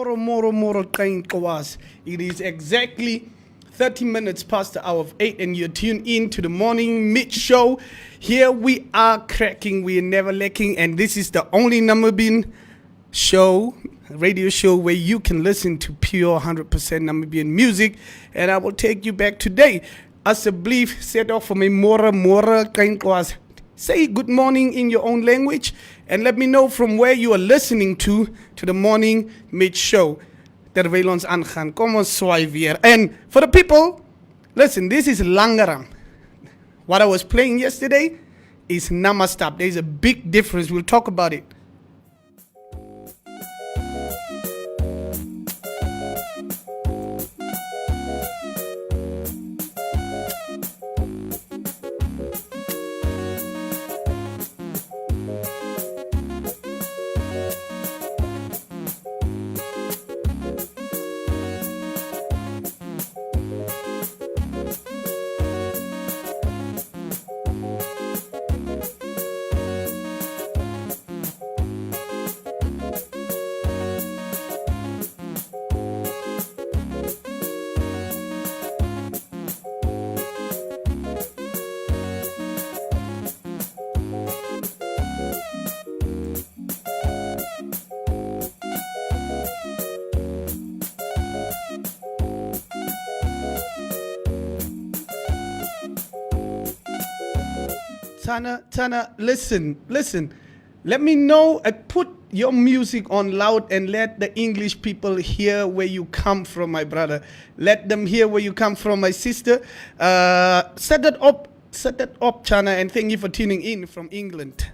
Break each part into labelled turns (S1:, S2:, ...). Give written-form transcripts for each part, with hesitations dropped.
S1: Moro Kainkawas. It is exactly 30 minutes past the hour of 8 and you're tuned in to the Morning Mich show. Here we are cracking, we are never lacking, and this is the only Namibian show, radio show where you can listen to pure 100% Namibian music. And I will take you back today. As a belief set off from a Mora Kainkawas. Say good morning in your own language and let me know from where you are listening to the Morning Mich show. Terwyl ons aangaan, kom ons swaai weer. And for the people, listen, this is Langaram. What I was playing yesterday is Namastap. There's a big difference. We'll talk about it. Tana, listen. Let me know. Put your music on loud and let the English people hear where you come from, my brother. Let them hear where you come from, my sister. Set that up, Tana, and thank you for tuning in from England.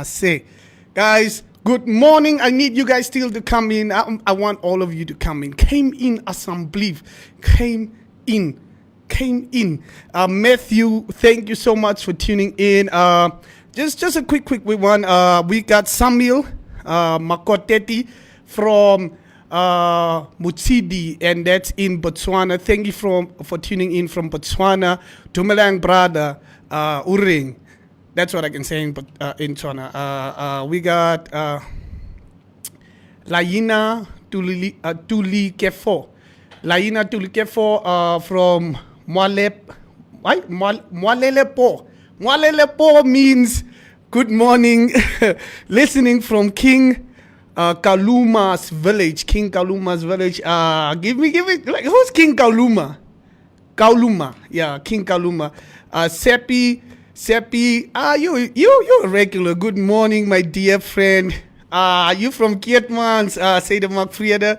S1: Say. Guys, good morning. I need you guys still to come in. I want all of you to come in. Came in assembly. Came in. Matthew, thank you so much for tuning in. Just a quick one. We got Samuel Makoteti from Mutsidi, and that's in Botswana. Thank you for tuning in from Botswana. Dumelang brother, Uring. That's what I can say in Tswana. We got Laina Tulikefo. Laina Tulikefo from Mwalelepo. Mwalelepo means good morning. Listening from King Kaluma's village. King Kaluma's village. Give me. Like, who's King Kaluma? Kaluma. Yeah, King Kaluma. Seppi, you a regular. Good morning, my dear friend. You from Kietmans, say the Mark Frieda.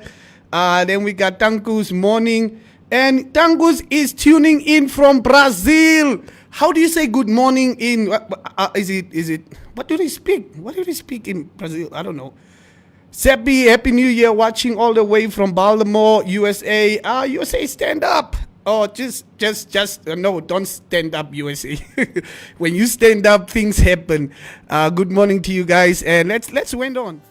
S1: Then we got Tankus morning. And Tangus is tuning in from Brazil. How do you say good morning in, is it, what do they speak? What do they speak in Brazil? I don't know. Seppi, Happy New Year, watching all the way from Baltimore, USA. USA, stand up. Oh, just no, don't stand up, USA. When you stand up, things happen. Good morning to you guys, and let's went on.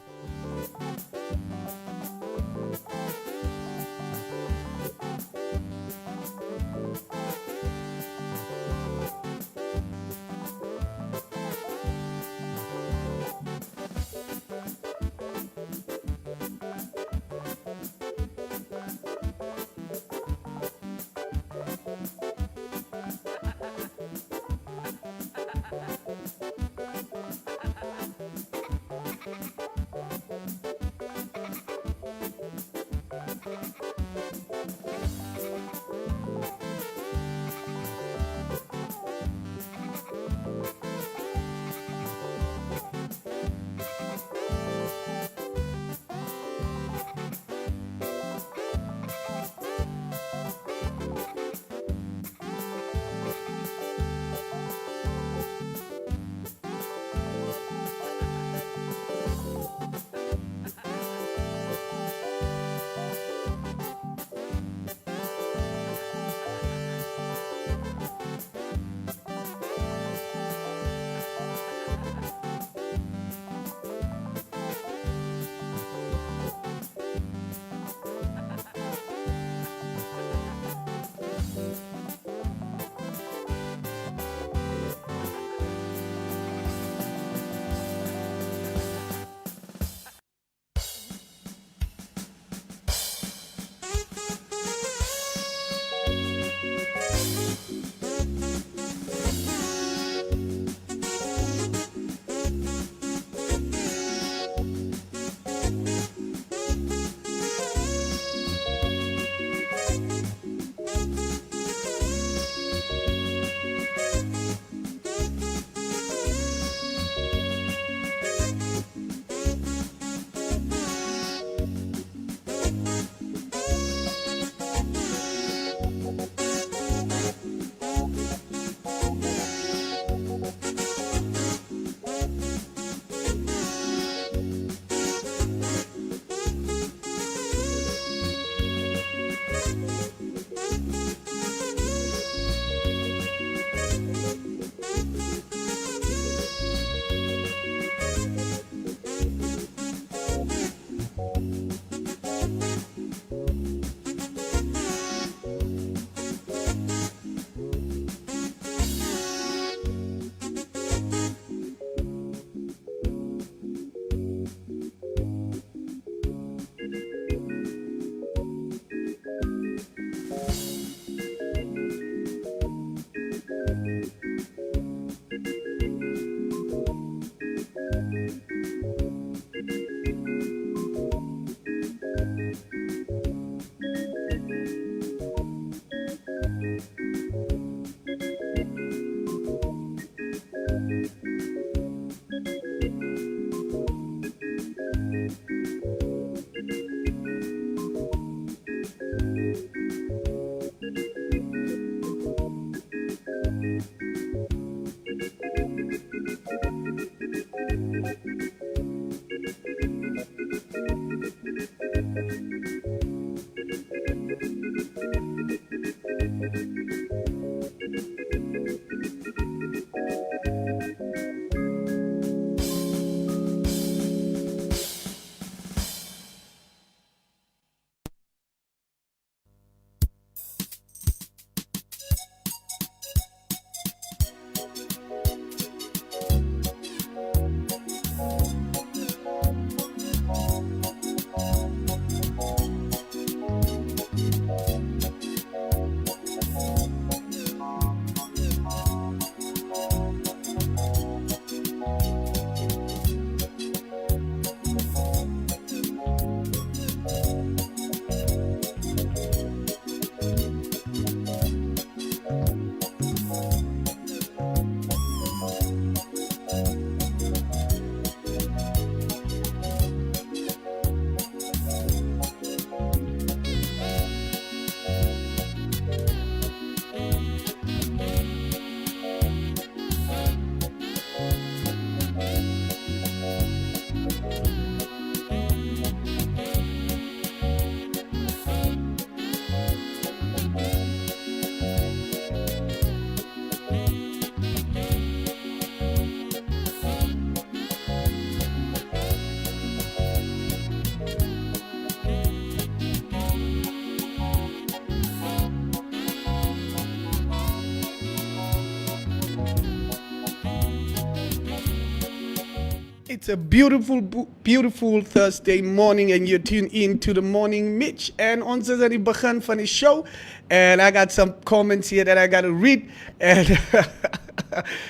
S1: It's a beautiful, beautiful Thursday morning, and you're tuned in to the Morning Mich. And ons is aan die begin van die show, and I got some comments here that I got to read. And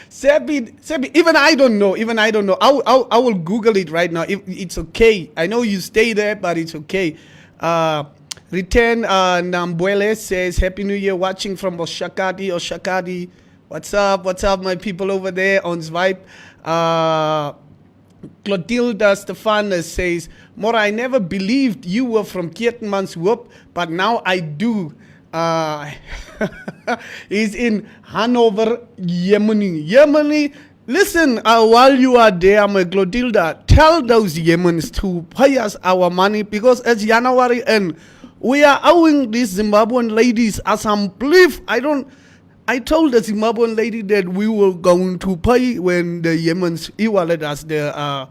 S1: Sebi, even I don't know. I will Google it right now. If it's okay. I know you stay there, but it's okay. Return Nambwele says, Happy New Year, watching from Oshakadi. What's up, my people over there on Zvibe? Clotilda Stefanus says, Mora, I never believed you were from Kiertenmanshoop, but now I do. He's in Hanover, Yemeni. Listen, while you are there, my Clotilda, tell those Yemens to pay us our money, because it's January and we are owing these Zimbabwean ladies as some belief. I told the Zimbabwean lady that we were going to pay when the Yemens e-wallet us the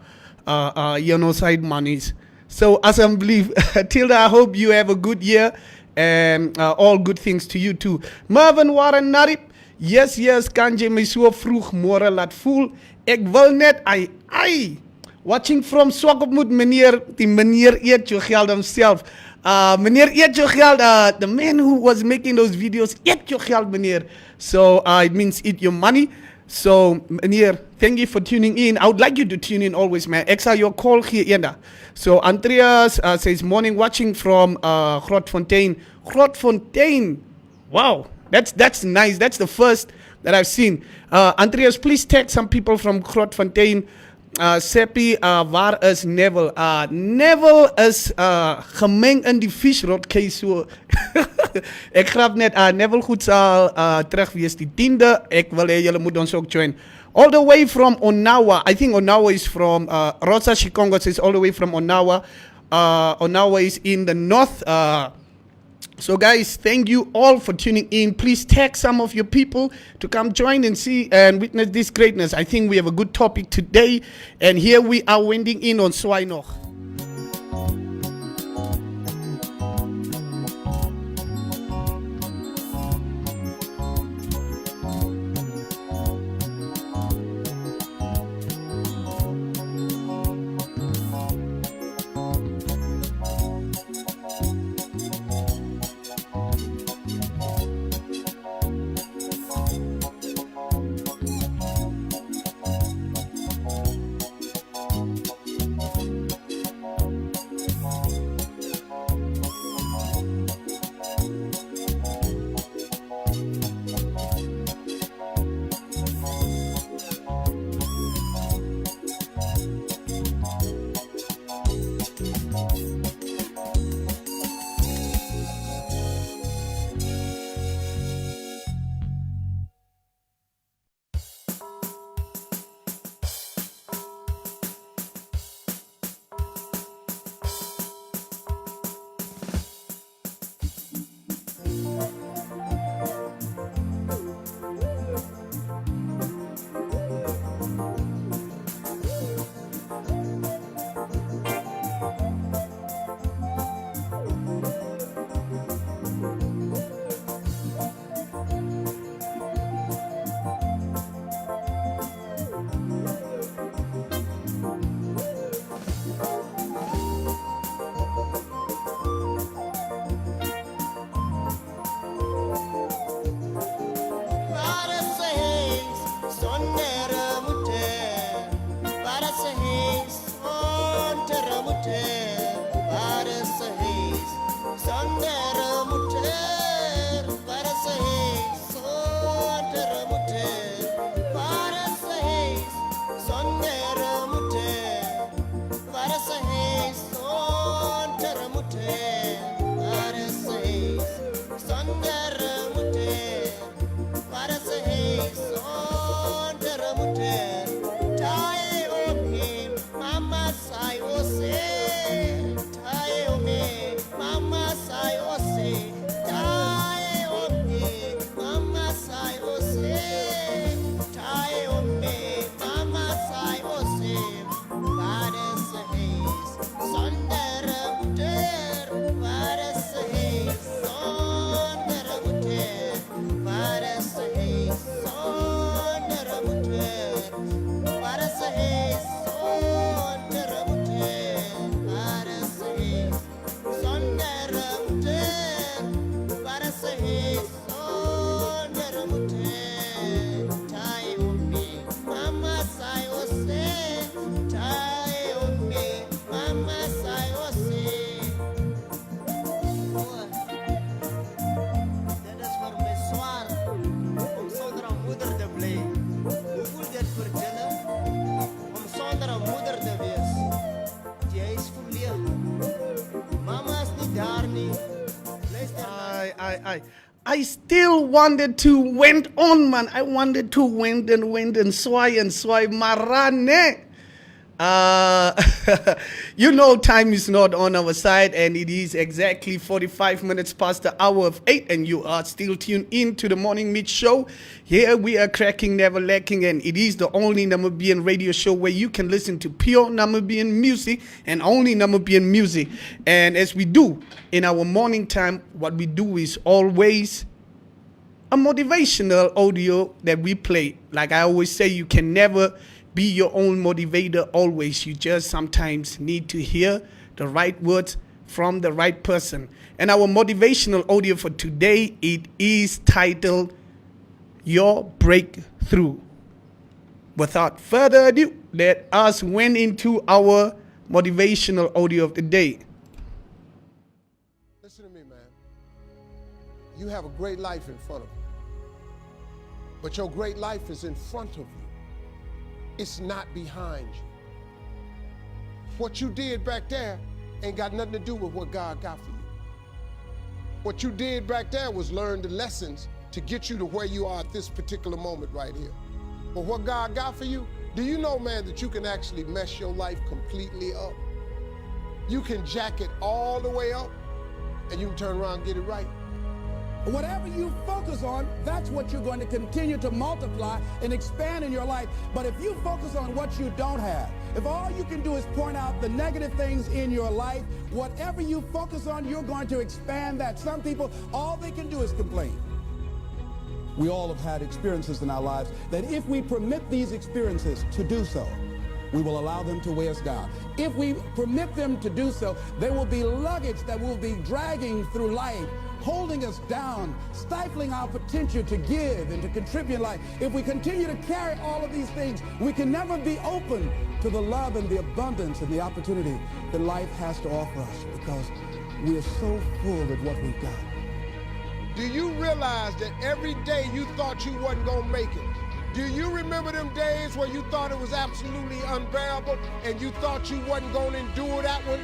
S1: genocide monies. So as I believe, Tilda, I hope you have a good year and all good things to you too. Marvin Warren Narip, yes, Kanje my so vroeg môre laat voel. Ek wil net watching from Swakopmund, die meneer eet jou geld himself. Meneer eet jou geld, the man who was making those videos, eet jou geld, meneer. So it means eat your money. So meneer, thank you for tuning in. I would like you to tune in always, man. Exa your call here, yenda. So Andreas says, morning watching from Grootfontein. Wow, that's nice. That's the first that I've seen. Andreas, please tag some people from Grootfontein. Seppi, waar is Neville? Neville is gemeng in die visrotcase so. Ek grap net, Neville goed sal terug wees die 10de. Ek wil hê julle moet ons ook join. All the way from Onawa. I think Onawa is from Rosa Shikongo says all the way from Onawa. Onawa is in the north. So guys, thank you all for tuning in. Please tag some of your people to come join and see and witness this greatness. I think we have a good topic today. And here we are wending in on Swainoch. I still wanted to went on, man. I wanted to went and swai marane. You know, time is not on our side, and it is exactly 45 minutes past the hour of 8, and you are still tuned in to the Morning Mich show. Here we are cracking, never lacking, and it is the only Namibian radio show where you can listen to pure Namibian music and only Namibian music. And as we do in our morning time, what we do is always a motivational audio that we play. Like I always say, you can never be your own motivator always. You just sometimes need to hear the right words from the right person. And our motivational audio for today, it is titled Your Breakthrough. Without further ado, let us went into our motivational audio of the day.
S2: Listen to me, man. You have a great life in front of you. But your great life is in front of you. It's not behind you. What you did back there ain't got nothing to do with what God got for you. What you did back there was learn the lessons to get you to where you are at this particular moment right here. But what God got for you, do you know, man, that you can actually mess your life completely up? You can jack it all the way up, and you can turn around and get it right.
S3: Whatever you focus on, that's what you're going to continue to multiply and expand in your life. But if you focus on what you don't have, if all you can do is point out the negative things in your life, whatever you focus on, you're going to expand that. Some people, all they can do is complain. We all have had experiences in our lives that if we permit these experiences to do so, we will allow them to weigh us down. If we permit them to do so, they will be luggage that will be dragging through life, holding us down, stifling our potential to give and to contribute in life. If we continue to carry all of these things, we can never be open to the love and the abundance and the opportunity that life has to offer us, because we are so full of what we've got.
S2: Do you realize that every day you thought you wasn't gonna make it? Do you remember them days where you thought it was absolutely unbearable and you thought you wasn't gonna endure that one?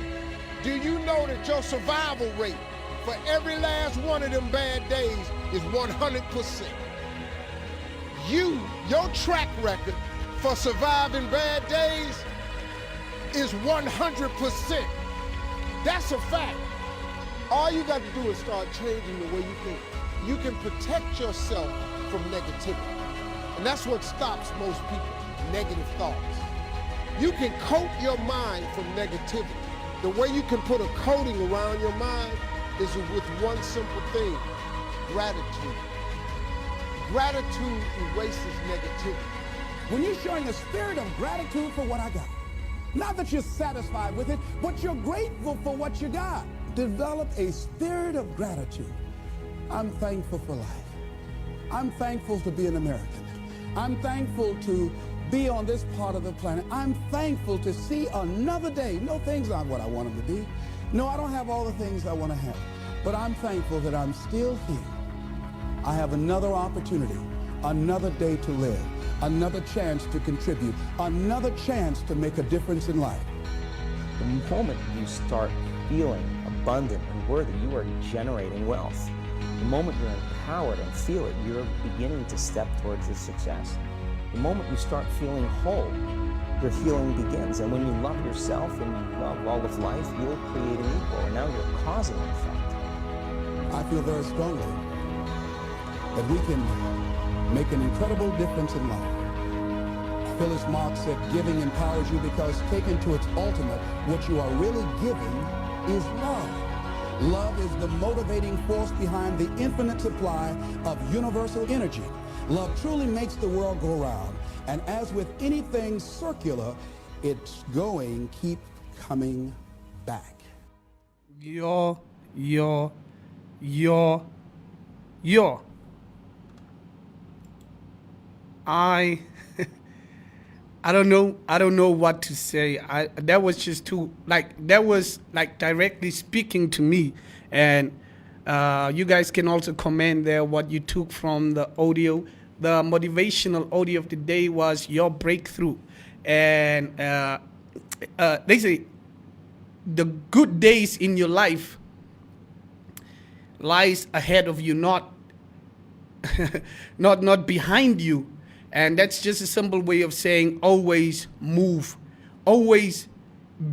S2: Do you know that your survival rate for every last one of them bad days is 100%? Your track record for surviving bad days is 100%. That's a fact. All you got to do is start changing the way you think. You can protect yourself from negativity. And that's what stops most people, negative thoughts. You can coat your mind from negativity. The way you can put a coating around your mind is with one simple thing: gratitude. Gratitude erases negativity.
S3: When you're showing a spirit of gratitude for what I got, not that you're satisfied with it, but you're grateful for what you got. Develop a spirit of gratitude. I'm thankful for life. I'm thankful to be an American. I'm thankful to be on this part of the planet. I'm thankful to see another day. No, things aren't what I want them to be. No, I don't have all the things I want to have. But I'm thankful that I'm still here. I have another opportunity, another day to live, another chance to contribute, another chance to make a difference in life.
S4: The moment you start feeling abundant and worthy, you are generating wealth. The moment you're empowered and feel it, you're beginning to step towards your success. The moment you start feeling whole, your healing begins. And when you love yourself and you love all of life, you'll create an equal. And now you're causing an effect.
S3: I feel very strongly that we can make an incredible difference in life. Phyllis Marx said, giving empowers you because taken to its ultimate, what you are really giving is love. Love is the motivating force behind the infinite supply of universal energy. Love truly makes the world go round. And as with anything circular, it's going, keep coming back.
S1: Yo. I don't know what to say. That was just too, that was directly speaking to me. And you guys can also comment there what you took from the audio. The motivational audio of the day was your breakthrough. And they say the good days in your life lies ahead of you, not behind you. And that's just a simple way of saying always move, always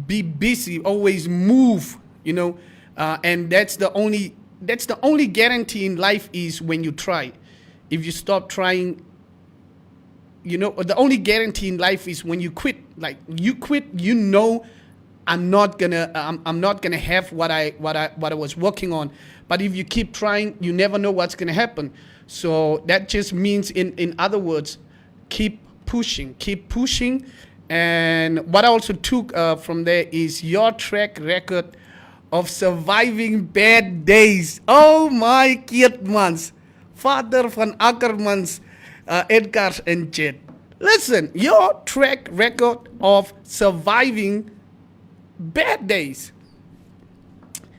S1: be busy, always move, and that's the only guarantee in life is when you try. If you stop trying, the only guarantee in life is when you quit. Like you quit, I'm not gonna have what I was working on. But if you keep trying, you never know what's gonna happen. So that just means, in other words, keep pushing. And what I also took from there is your track record of surviving bad days. Oh my Keetmans, Vader van Ackermans, Edgars and Jet. Listen, your track record of surviving bad days.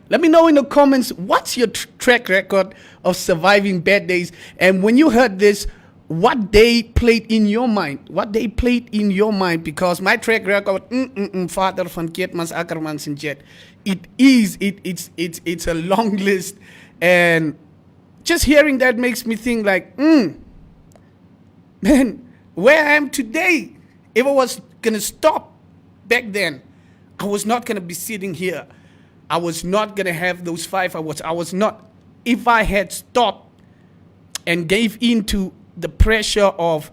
S1: Let me know in the comments, what's your track record of surviving bad days? And when you heard this, what day played in your mind? Because my track record, Vader van Keetmans, Ackermans and Jet, it's a long list. And just hearing that makes me think like, man, where I am today, if I was gonna stop back then, I was not gonna be sitting here. I was not gonna have those 5 hours. I was not. If I had stopped and gave in to the pressure of,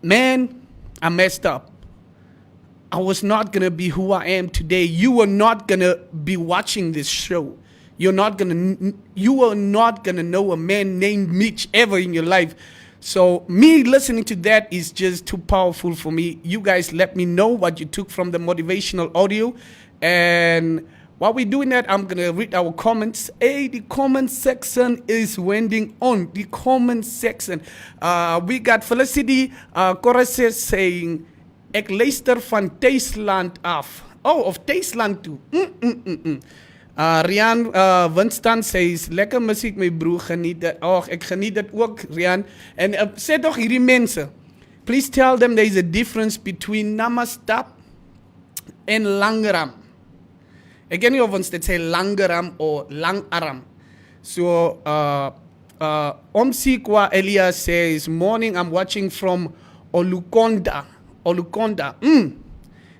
S1: man, I messed up, I was not gonna be who I am today. You are not gonna be watching this show. You are not gonna know a man named Mich ever in your life. So me listening to that is just too powerful for me. You guys let me know what you took from the motivational audio. And while we're doing that, I'm going to read our comments. Hey, the comment section is wending on. The comment section. We got Felicity Correses saying, ek luister van Thuisland af. Oh, of Thuisland toe. Rian Winston says, lekker muziek my broer, geniet dit. Oh, ek geniet dit ook, Rian. En sê toch hierdie mense, please tell them there is a difference between Namastap en Langeram. Ek weet nie of ons dit sê Langeram of Langaram. So, Omsikwa Elias says, morning, I'm watching from Olukonda.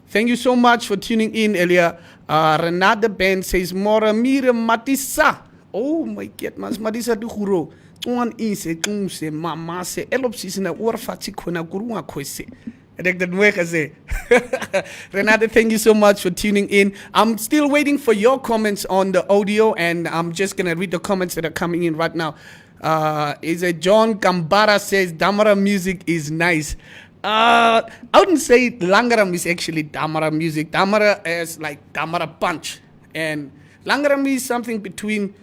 S1: Thank you so much for tuning in, Elia. Renata Ben says, Mora Mire Matissa. Oh my God, mas Matissa du Guro. Tuan inse, se mama se, elopsis na oorfatsi kona kurunga kwese. Renata, thank you so much for tuning in. I'm still waiting for your comments on the audio, and I'm just going to read the comments that are coming in right now. Is it John Gambara says, Damara music is nice. I wouldn't say Langaram is actually Damara music. Damara is like Damara punch. And Langaram is something between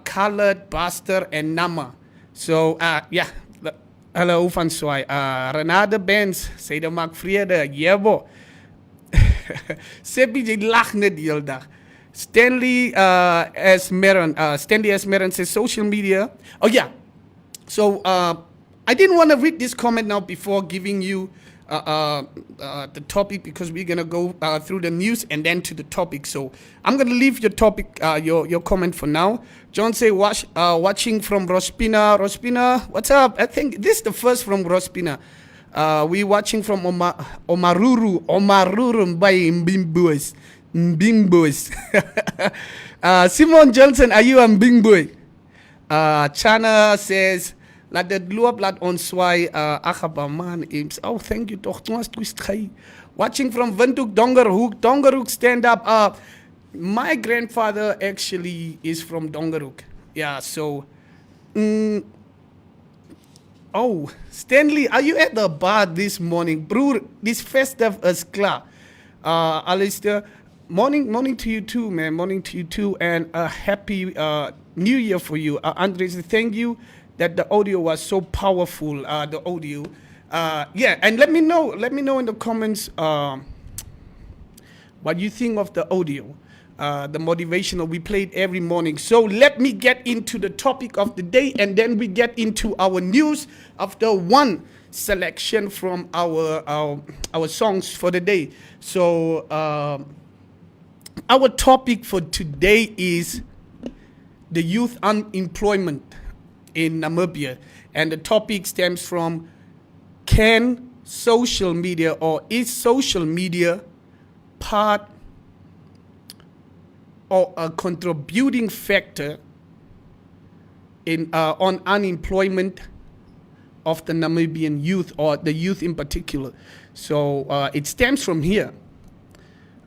S1: colored, Buster, and Nama. So, yeah. Hallo van Swai. Renate Benz, sê de maak vrede. Jebo. Seppi, jy lag net die hele dag. Stanley S. Meron says social media. Oh, yeah. So, I didn't want to read this comment now before giving you the topic, because we're going to go through the news and then to the topic. So I'm going to leave your topic, your comment for now. John say, watching from Rospina. Rospina, what's up? I think this is the first from Rospina. We watching from Omaruru by Mbimboys. Simon Johnson, are you a Mbimboy? Chana says, laat dit loop, laat ons swaai, man, Eames. Oh, thank you, toch, toen was het watching from Windhoek, Dongerhoek, stand up. My grandfather actually is from Dongerhoek. Yeah, so, oh, Stanley, are you at the bar this morning? Broer, this festive is klaar. Alistair, morning to you too, man, morning to you too, and a happy New Year for you. Andres, thank you that the audio was so powerful, the audio. Yeah, and let me know in the comments what you think of the audio, the motivational we played every morning. So let me get into the topic of the day, and then we get into our news after one selection from our songs for the day. So our topic for today is the youth unemployment in Namibia. And the topic stems from, can social media, or is social media part or a contributing factor in on unemployment of the Namibian youth, or the youth in particular. So it stems from here.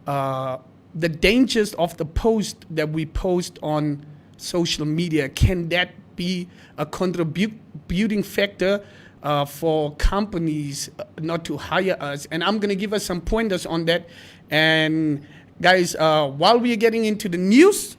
S1: The dangers of the post that we post on social media, can that be a contributing factor for companies not to hire us? And I'm going to give us some pointers on that. And guys, while we are getting into the news,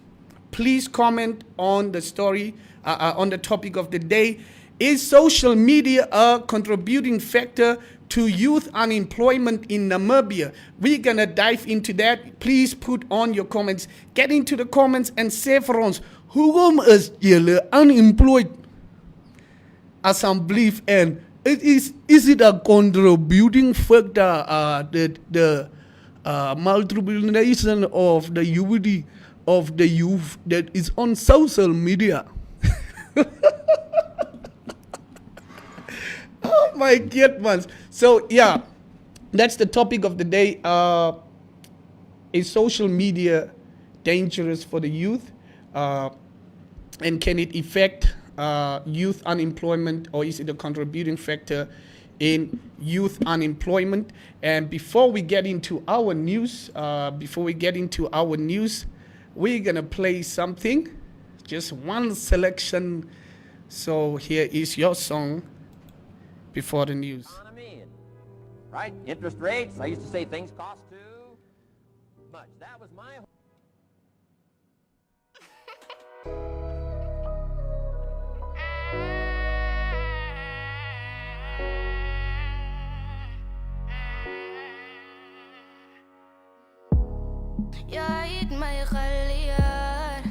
S1: please comment on the story, on the topic of the day. Is social media a contributing factor to youth unemployment in Namibia? We're going to dive into that. Please put on your comments. Get into the comments and say for ons, hoekom is julle unemployed? Asseblief, and is it a contributing factor, the multiplication of the unity of the youth that is on social media? Oh my goodness. So yeah, that's the topic of the day. Is social media dangerous for the youth? And can it affect youth unemployment, or is it a contributing factor in youth unemployment? And before we get into our news, we're gonna play something, just one selection. So here is your song before the news.
S5: Economy, right? Interest rates. I used to say things cost too much. That was my.
S6: Jy het my geleer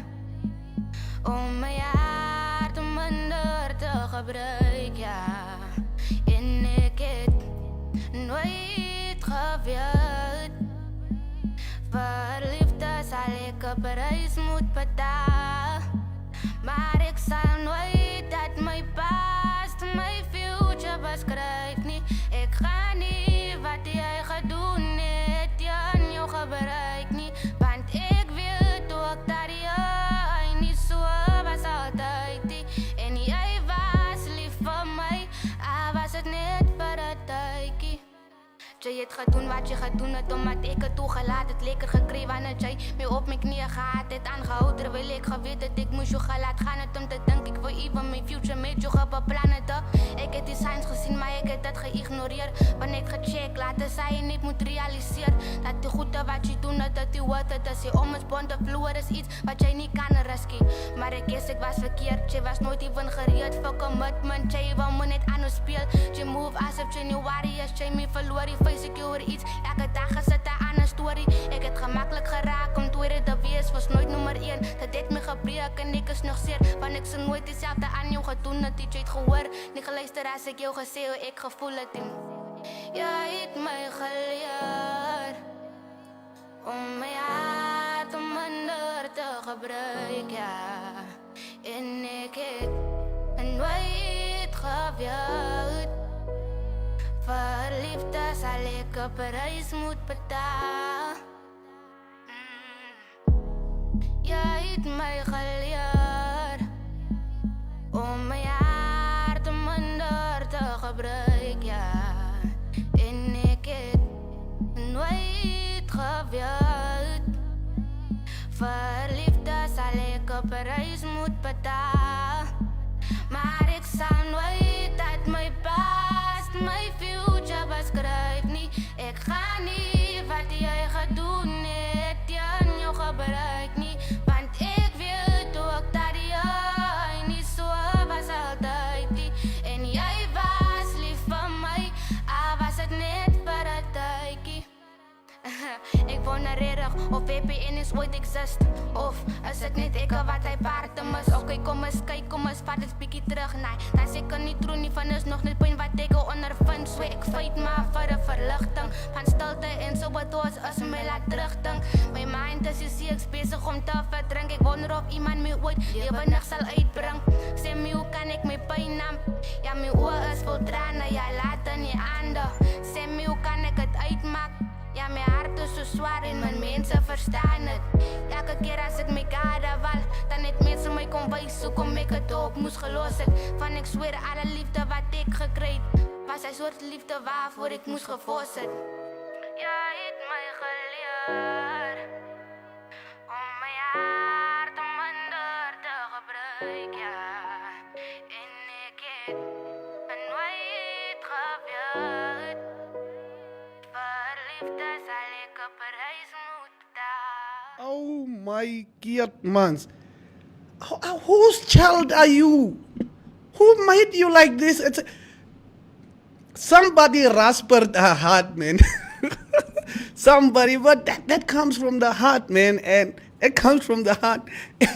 S6: om my hart minder te gebruik, ja. En ek het nooit geweet, vir liefde sal ek 'n prys moet betaal. Maar ek sal nooit dat my past my future beskryf nie. Ek gaan nie wat jy gedoen het teen jou gebruik nie. Want ek weet ook dat jy nie so was altyd nie. En jy was lief vir my, was het net vir 'n tydjie. Jy het gedoen wat jy gedoen het, omdat ek het toegelaat het. Lekker gekry wanneer jy my op my knieë gehad het. Aangehou terwyl ek geweet het, ek moes jou gelaat gaan het. Om te dink ek wil even my future met jou beplan het. Ek het die signs gesien, maar ek het dit geïgnoreer. Want ek gecheck, laat sy net moet realiseer dat die goede wat jy doen, dat die wat het is. Die onmisbonde vloer is iets wat jy nie kan riskie. Maar ek guess ek was verkeerd, jy was nooit even gereed vir commitment. Jy wou my net aan speel, jy move asof jy nie worry as jy my verloor. Face ek oor iets, elke dag is dit 'n ander storie. Ek het gemakkelijk geraak om tweede te wees, was nooit nummer 1. Dat het my gebreek en ek is nog seer, want ek so nooit dieselfde aan jou gedoen het. Jy het gehoor, nie geluister as ek jou gesê hoe ek gevoel het. Jy het my geleer om my hart minder te gebruik, ja. En ek het nooit geweet, vir liefde sal ek 'n prys moet betaal. Jy het my geleer om my hart minder te gebruik, ja. En ek het nooit geweet, vir liefde sal ek 'n prys moet betaal. Maar ek sal nooit dat my past my future beskryf nie. Ek gaan nie wat jy gedoen het teen jou gebruik nie. Want ek weet ook dat jy nie so was altyd nie. En jy was lief vir my, was het net vir 'n tydjie. Ek wonder regtig of VPN is ooit exist, of is dit net ek wat hy parte mis. Ok, kom eens kyk, kom eens vat dit bietjie terug. Nee, dat seker nie true nie, van is nog net punt wat ek ondervind. So ek fight maar vir 'n verligting van stilte en sabotage as my laat terugdink. My mind is ek besig om te verdrink. Ek wonder of iemand my ooit lewendig sal uitbring. Sê my hoe kan ek my pyn namp? Ja, my oë is vol trane, ja, laat in die ander. Sê my hoe kan ek het uitmaak? Ja, my hart is so zwaar en mijn mensen verstaan het. Elke keer als ik my kade val, dan het mensen my kom wys hoe kom ek het ook moes gelos het. Van ek zweer alle liefde wat ek gekry het, was een soort liefde waarvoor ek moes gevos het. Ja, het my geleer om my hart om minder te gebruik, ja. En ek het nooit geweet vir liefde sal ek 'n prys moet betaal.
S1: Oh my God, mans. Whose child are you? Who made you like this? Somebody raspered her heart, man. Somebody, but that comes from the heart, man. And it comes from the heart.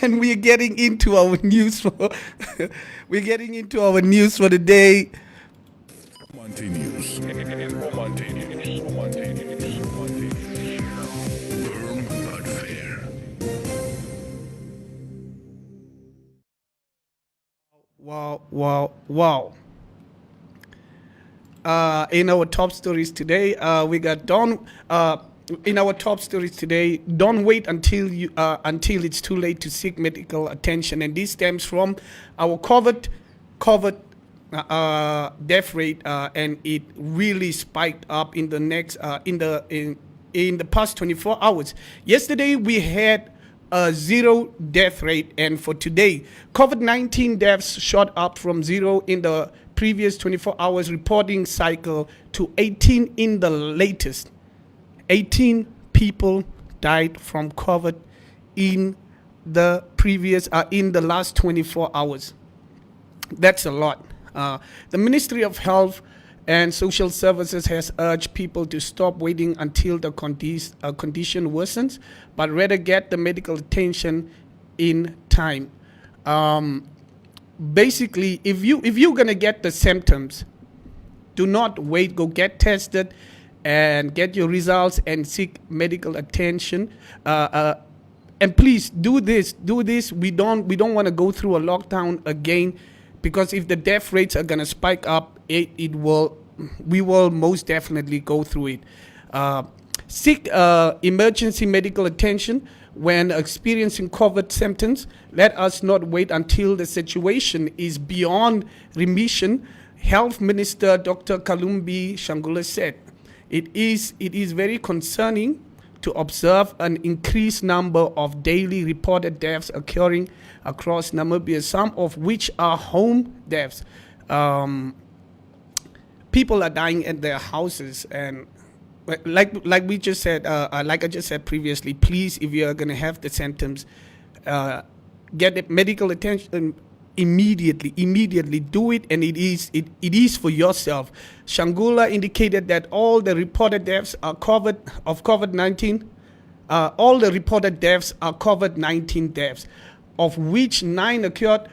S1: And we're getting into our news for the day.
S7: Monte News. Monte News. Firm but fair.
S1: Wow. In our top stories today, we got in our top stories today, don't wait until it's too late to seek medical attention, and this stems from our COVID death rate, and it really spiked up in the past 24 hours. Yesterday we had a 0 death rate, and for today, COVID-19 deaths shot up from 0 in the previous 24 hours reporting cycle to 18 in the latest. 18 people died from COVID in the last 24 hours. That's a lot. The Ministry of Health and Social Services has urged people to stop waiting until the condition worsens, but rather get the medical attention in time. Basically, if you're gonna get the symptoms, do not wait. Go get tested and get your results and seek medical attention. And please do this. We don't want to go through a lockdown again, because if the death rates are gonna spike up, we will most definitely go through it. Seek emergency medical attention when experiencing COVID symptoms. Let us not wait until the situation is beyond remission. Health Minister Dr. Kalumbi Shangula said, it is very concerning to observe an increased number of daily reported deaths occurring across Namibia, some of which are home deaths. People are dying at their houses, and like we just said, like I just said previously, please, if you are going to have the symptoms, get the medical attention immediately. Do it, and it is for yourself. Shangula indicated that all the reported deaths are COVID-19. All the reported deaths are COVID-19 deaths, of which 9 occurred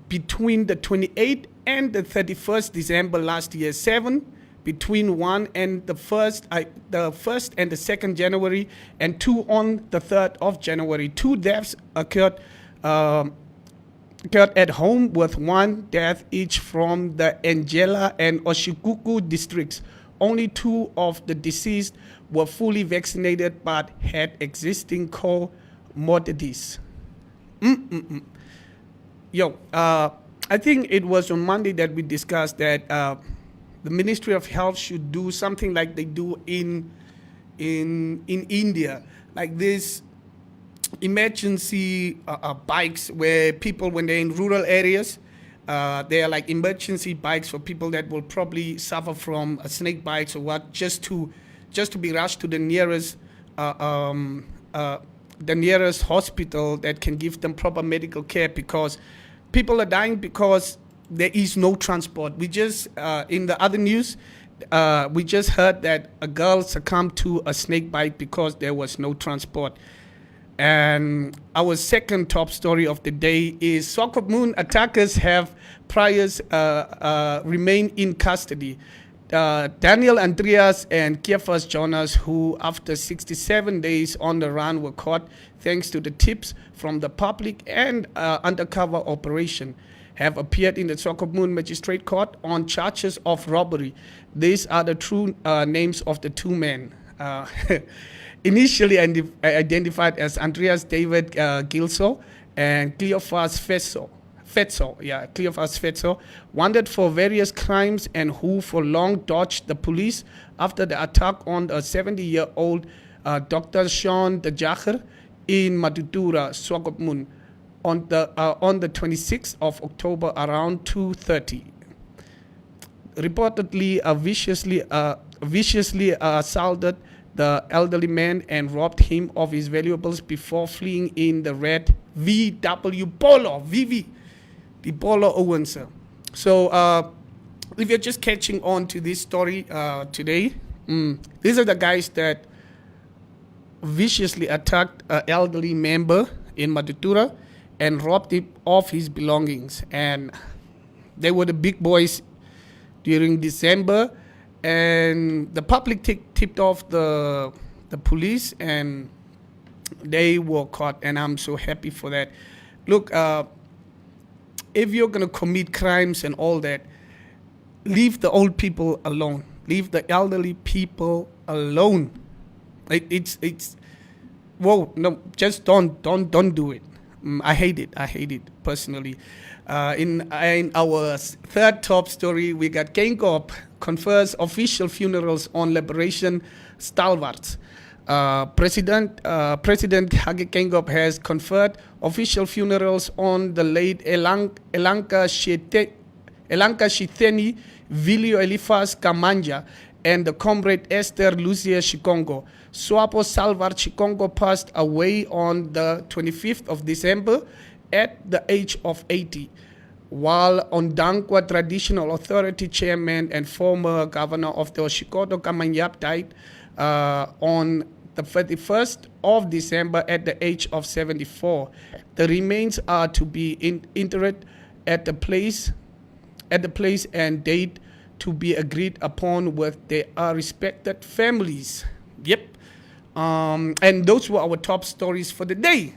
S1: between the 28th and the 31st December last year, 7 between 1 and the 1st and the 2nd January, and 2 on the 3rd of January. 2 deaths occurred at home, with 1 death each from the Angela and Oshikuku districts. Only 2 of the deceased were fully vaccinated but had existing comorbidities. I think it was on Monday that we discussed that the Ministry of Health should do something like they do in India, like this emergency bikes where people, when they're in rural areas, they are like emergency bikes for people that will probably suffer from snake bites or what, just to be rushed to the nearest hospital that can give them proper medical care, because people are dying because there is no transport. We just, in the other news, we just heard that a girl succumbed to a snake bite because there was no transport. And our second top story of the day is Swakop Moon attackers have priors remain in custody. Daniel Andreas and Kiephas Jonas, who after 67 days on the run were caught thanks to the tips from the public and undercover operation, have appeared in the Swakopmund Magistrate Court on charges of robbery. These are the true names of the two men. Initially identified as Andreas David Gilso and Cleophas Cleophas Fetzo, wanted for various crimes and who for long dodged the police after the attack on a 70-year-old Dr. Sean de Jager in Matutura, Swakopmund, on the 26th of October around 2:30. Reportedly, viciously assaulted the elderly man and robbed him of his valuables before fleeing in the red VW Polo, the Polo Owens. So, if you're just catching on to this story today, these are the guys that viciously attacked an elderly member in Matutura and robbed him of his belongings. And they were the big boys during December, and the public tipped off the police, and they were caught, and I'm so happy for that. Look, if you're going to commit crimes and all that, leave the old people alone. Leave the elderly people alone. It's whoa, no, just don't do it. I hate it personally. In our third top story, we got Kenkop confers official funerals on liberation stalwarts. President Hage Kenkop has conferred official funerals on the late Elanka Shitheni, Vilio Elifas Kamanja, and the comrade Esther Lucia Shikongo. Swapo Salvar Shikongo passed away on the 25th of December at the age of 80, while Ondankwa Traditional Authority Chairman and former governor of the Oshikoto Kamanyap died on the 31st of December at the age of 74. The remains are to be interred at the place and date to be agreed upon with their respected families. Yep. And those were our top stories for the day.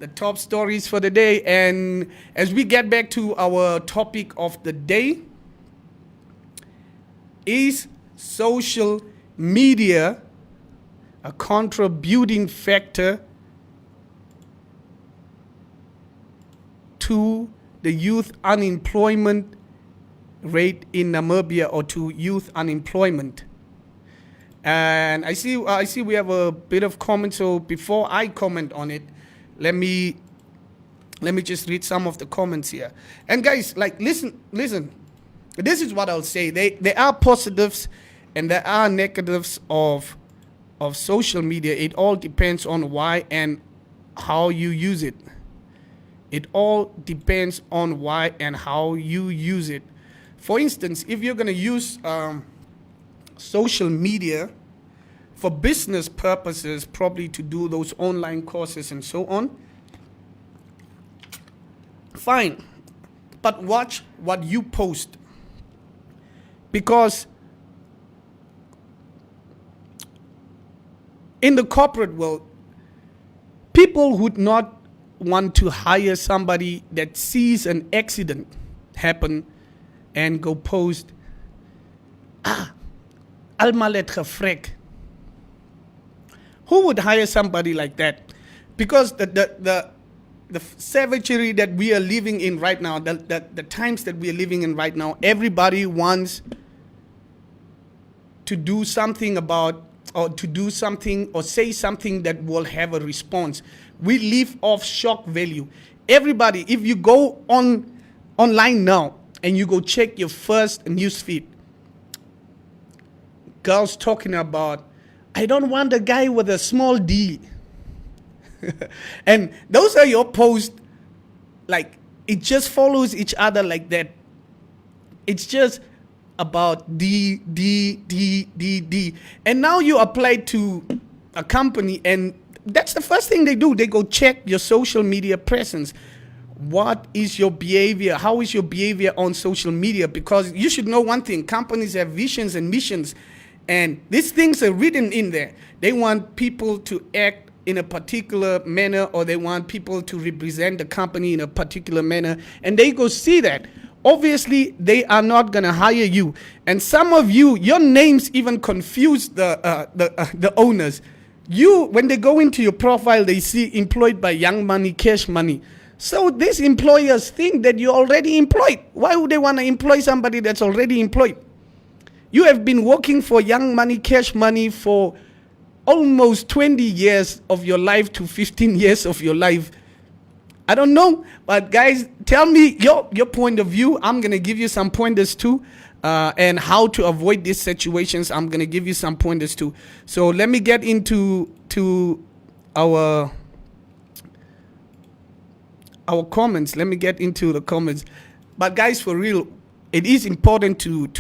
S1: The top stories for the day. And as we get back to our topic of the day, is social media a contributing factor to the youth unemployment rate in Namibia, or to youth unemployment? And I see we have a bit of comment. So before I comment on it, let me just read some of the comments here. And guys, like, listen. This is what I'll say. There are positives and there are negatives of social media. It all depends on why and how you use it. It all depends on why and how you use it. For instance, if you're going to use social media for business purposes, probably to do those online courses and so on, fine. But watch what you post. Because in the corporate world, people would not want to hire somebody that sees an accident happen and go post, Almalet gefrek. Who would hire somebody like that? Because the savagery that we are living in right now, the times that we are living in right now, everybody wants to do something about, or to do something or say something that will have a response. We live off shock value. Everybody, if you go online now and you go check your first news feed, girls talking about, I don't want a guy with a small D. And those are your posts. Like, it just follows each other like that. It's just about D. And now you apply to a company, and that's the first thing they do. They go check your social media presence. what is your behavior? How is your behavior on social media? Because you should know one thing: companies have visions and missions, and these things are written in there. They want people to act in a particular manner, or they want people to represent the company in a particular manner, and they go see that. Obviously, they are not gonna hire you, and some of you, your names even confuse the owners. You, when they go into your profile, they see employed by Young Money, Cash Money. So these employers think that you're already employed. Why would they want to employ somebody that's already employed? You have been working for Young Money, Cash Money for almost 20 years of your life to 15 years of your life. I don't know, but guys, tell me your point of view. I'm going to give you some pointers too, and how to avoid these situations. I'm going to give you some pointers too. So let me get into our comments. Let me get into the comments. But guys, for real, it is important to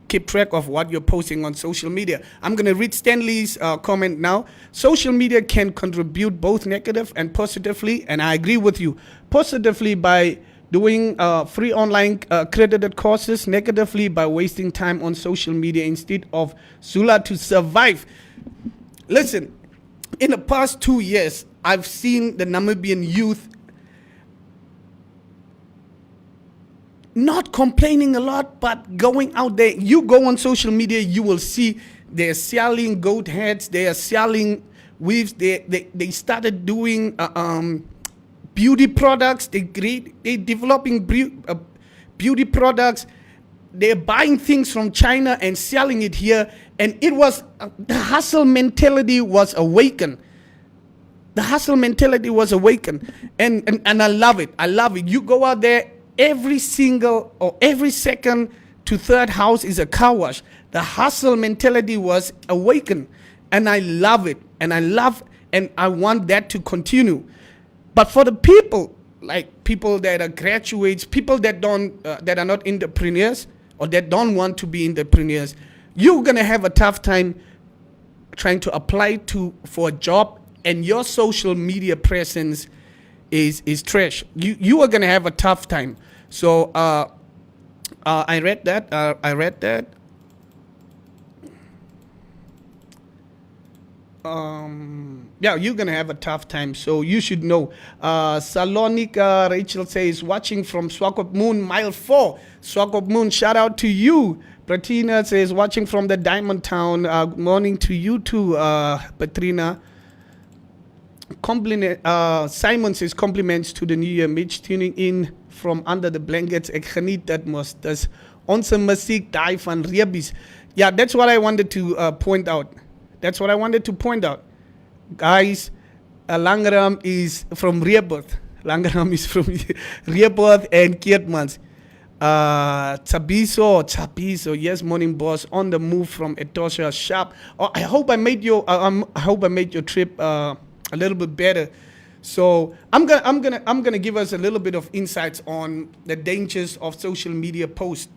S1: keep track of what you're posting on social media. I'm going to read Stanley's comment now. Social media can contribute both negative and positively, and I agree with you. Positively by doing free online credited courses, negatively by wasting time on social media instead of Zula to survive. Listen, in the past 2 years, I've seen the Namibian youth not complaining a lot, but going out there. You go on social media, you will see they're selling goat heads, they are selling weaves, they started doing beauty products, they're developing beauty products, they're buying things from China and selling it here, and it was, the hustle mentality was awakened. The hustle mentality was awakened, and I love it. I love it. You go out there, every single or every second to third house is a car wash. The hustle mentality was awakened, and I love it. And I want that to continue. But for the people, like people that are graduates, people that that are not entrepreneurs or that don't want to be entrepreneurs, you're gonna have a tough time trying to apply for a job, and your social media presence is trash. You are gonna have a tough time. So I read that. Yeah, you're gonna have a tough time. So you should know. Salonika Rachel says, watching from Swakop Moon, mile 4. Swakop Moon, shout out to you. Pratina says, watching from the Diamond Town. Good morning to you too, Patrina. Simon says, compliments to the New Year Mich, tuning in from under the blankets. Ek geniet dit mos. Dis onze musiek daai van Rebies. Yeah, that's what I wanted to point out. That's what I wanted to point out. Guys, Langeram is from Rebirth. Langeram is from Rebirth and Keertmans. Chabiso, yes, morning boss, on the move from Etosha Sharp. Oh, I hope I made your trip a little bit better. So I'm gonna give us a little bit of insights on the dangers of social media posts.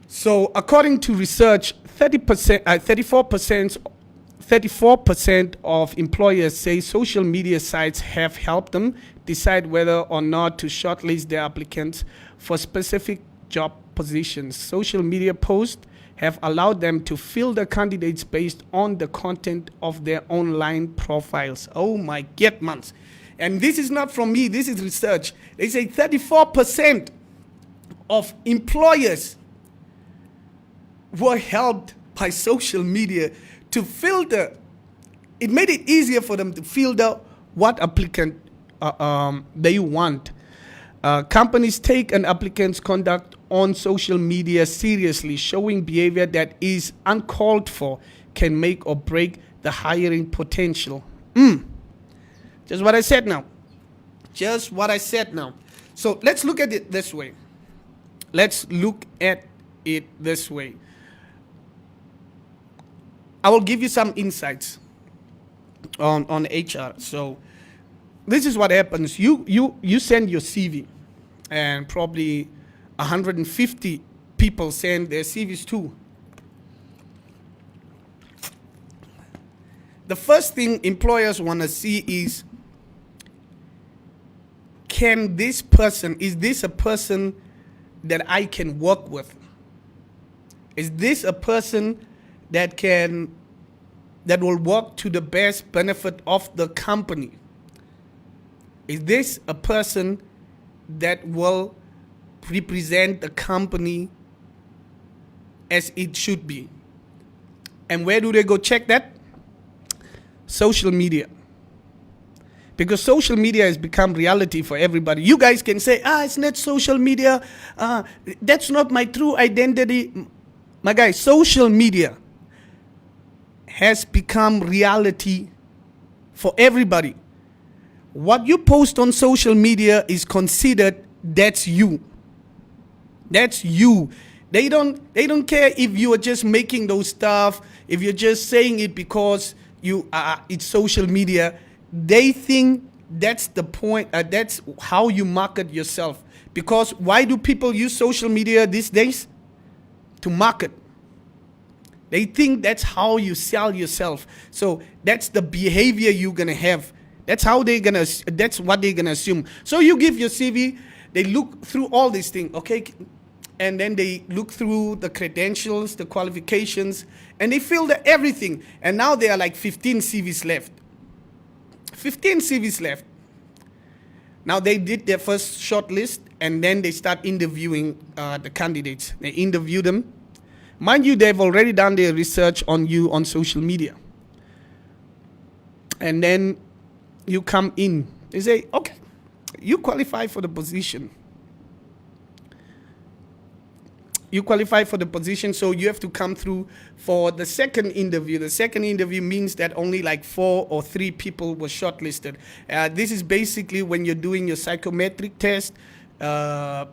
S1: So according to research, 34% of employers say social media sites have helped them decide whether or not to shortlist their applicants for specific job positions. Social media posts have allowed them to filter candidates based on the content of their online profiles. Oh my goodness. And this is not from me, this is research. They say 34% of employers were helped by social media to filter. It made it easier for them to filter what applicant they want. Companies take an applicant's conduct on social media seriously. Showing behavior that is uncalled for can make or break the hiring potential. Just what I said now. So let's look at it this way. I will give you some insights on HR. So this is what happens. You send your CV, and probably 150 people send their CVs too. The first thing employers want to see is is this a person that I can work with? Is this a person that will work to the best benefit of the company? Is this a person that will represent the company as it should be? And where do they go check that? Social media. Because social media has become reality for everybody. You guys can say, it's not social media. That's not my true identity. My guys, social media has become reality for everybody. What you post on social media is considered, that's you. That's you. They don't care if you are just making those stuff, if you're just saying it because it's social media. They think that's the point, that's how you market yourself. Because why do people use social media these days? To market. They think that's how you sell yourself. So that's the behavior you're gonna have. That's what they're gonna assume. So you give your CV, they look through all these things, okay? And then they look through the credentials, the qualifications, and they filter everything. And now there are like 15 CVs left. 15 CVs left. Now they did their first short list, and then they start interviewing the candidates. They interview them. Mind you, they've already done their research on you on social media. And then you come in. They say, okay, you qualify for the position. You qualify for the position, so you have to come through for the second interview. The second interview means that only like 4 or 3 people were shortlisted. This is basically when you're doing your psychometric test. That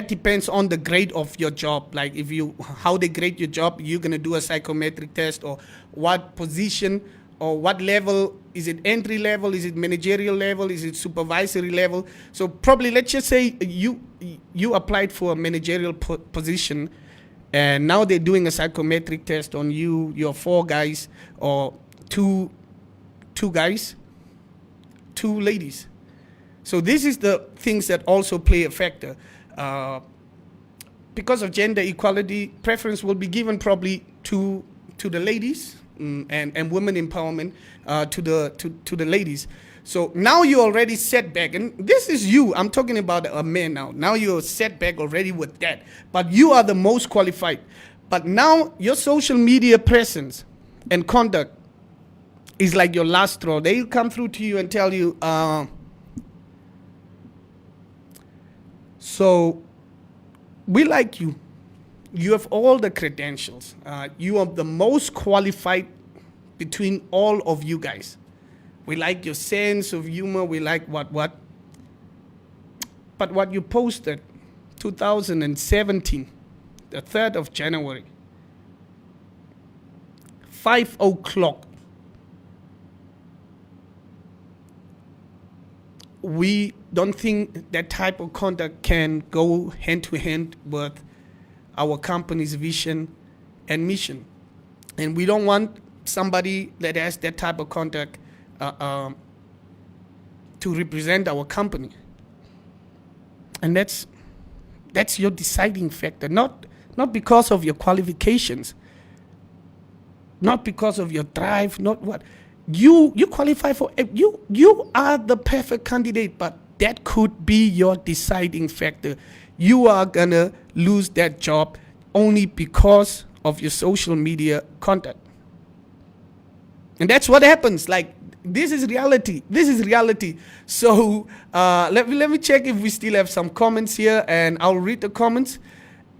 S1: depends on the grade of your job. Like how they grade your job, you're gonna do a psychometric test, or what position or what level. Is it entry level? Is it managerial level? Is it supervisory level? So probably let's just say you applied for a managerial position, and now they're doing a psychometric test on you. You're 4 guys or two guys, 2 ladies. So this is the things that also play a factor. Because of gender equality, preference will be given probably to the ladies. And women empowerment to the ladies. So now you're already set back, and this is you. I'm talking about a man now. Now you're set back already with that, but you are the most qualified. But now your social media presence and conduct is like your last straw. They'll come through to you and tell you, so we like you. You have all the credentials. You are the most qualified between all of you guys. We like your sense of humor. We like what. But what you posted 2017, the 3rd of January, 5 o'clock, we don't think that type of conduct can go hand to hand with our company's vision and mission. And we don't want somebody that has that type of conduct to represent our company. And that's your deciding factor, not because of your qualifications, not because of your drive, not what. You qualify for, you are the perfect candidate, but that could be your deciding factor. You are gonna lose that job only because of your social media content. And that's what happens. Like, this is reality. This is reality. So let me check if we still have some comments here, and I'll read the comments.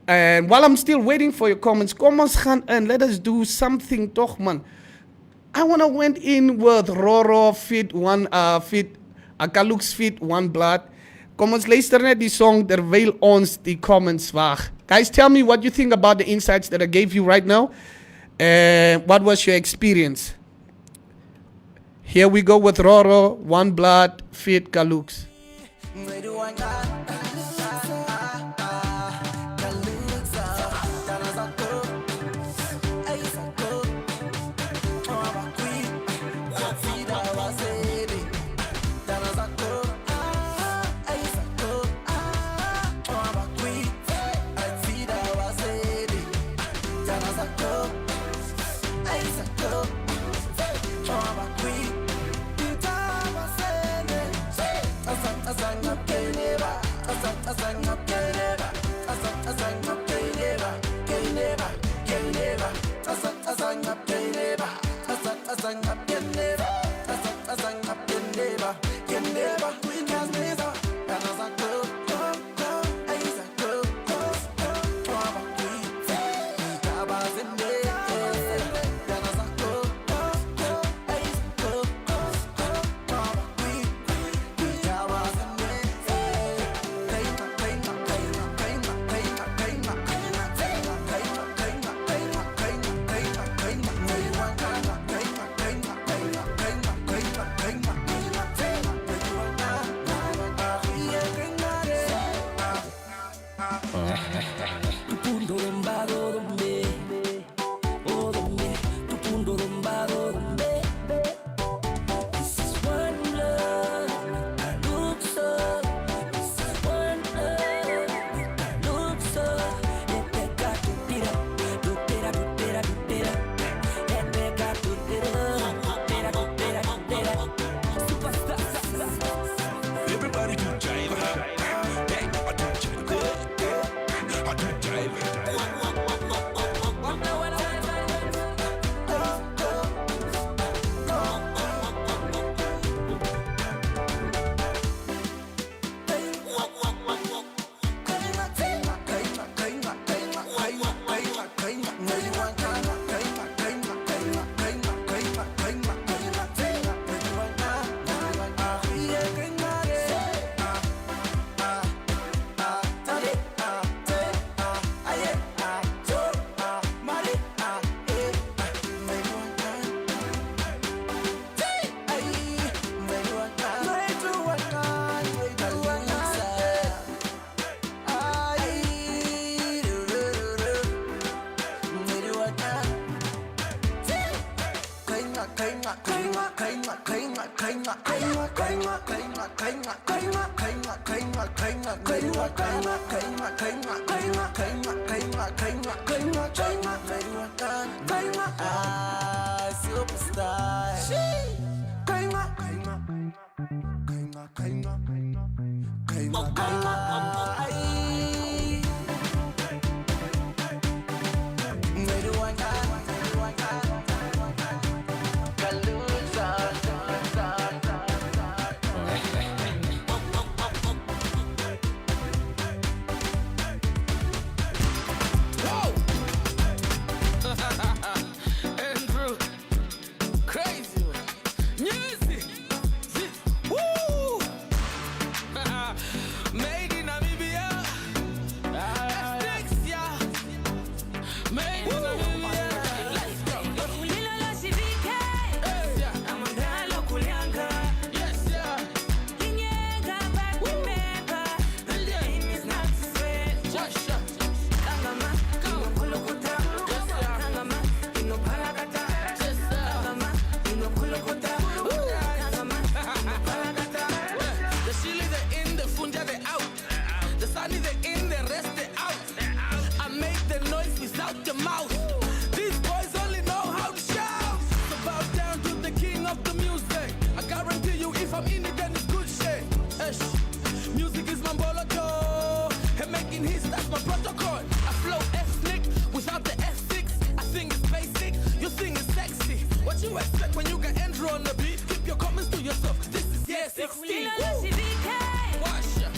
S1: And while I'm still waiting for your comments, kom ons gaan and let us do something toch, man. I wanna went in with Roro fit Akalux fit one blood. Kom ons luister net die song terwyl ons die comments wag. Guys, tell me what you think about the insights that I gave you right now. What was your experience? Here we go with Roro, One Blood, Fit Kalux.
S8: Andrew, crazy music, woo! Made in Namibia, F6, yeah. Made in Namibia. Let's go. Yes, yeah. Yes, yeah. Just shut. Come on. Yes, yeah. The Chile they in, the Funja they out. The Sunny they in, the rest they out. I make the noise without the mouth. These boys only know how to shout. So bow down to the king of the music. I guarantee you if I'm in it then it's good shit. Music is my boloto. And making hits, that's my protocol. I flow ethnic without the ethics. I think it's basic, you think it's sexy. What you expect when you got Andrew on the beat? Keep your comments to yourself. This is year 16. Wash ya.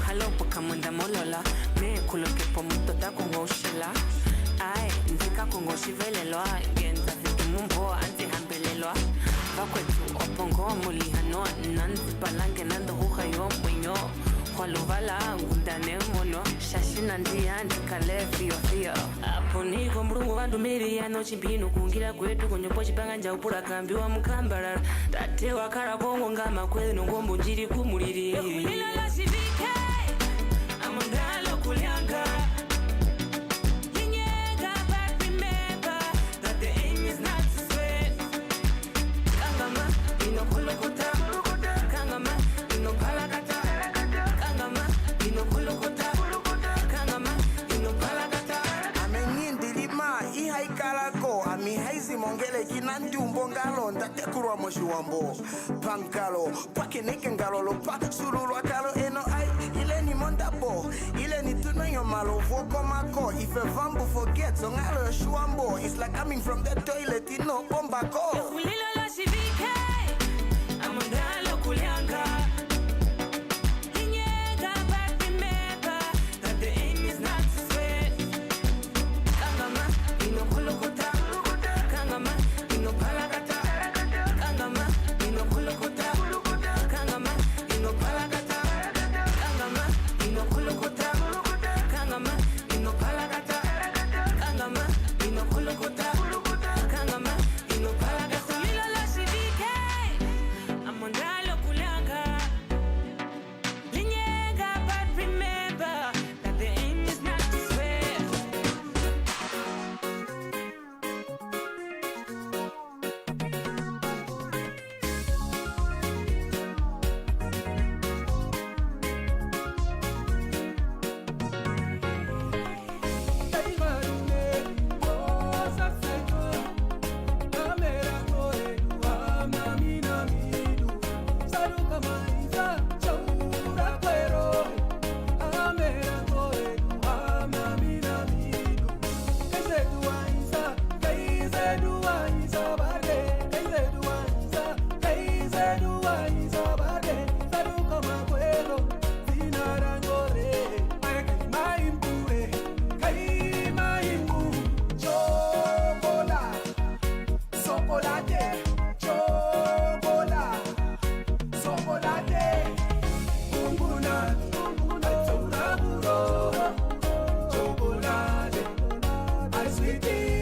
S9: Hello, pakamunda molola. Me kulo ke pomuto ta kongo shela. Ai, nzika kongo shivelelwa. Genza vitu mumbo anti hambelelwa. Vakwetu opongo muli hano. Nanzi palange nando huha yo mwenyo. Waluvala ngundane mono. Shashina ndia ndikale fio. Apo niko mrungu vandu miri yano chimpino kungira kwetu konyopo chipanga njaupura kambi wa mkambara. Tate wakara kongo ngama kweli nongombo njiri kumuliri.
S10: Mongele kinandi umbongalo ndate kurwa moshuambo pankalo pake neke ngalo pa sururu akalo eno ai ile ni mondabo ile ni tunanyo malo voko mako if a vambo forget so ngalo shuambo it's like coming from the toilet ino bomba ko
S9: Ulilo shivike amondalo kulianga.
S3: Chocolate, I sweetie.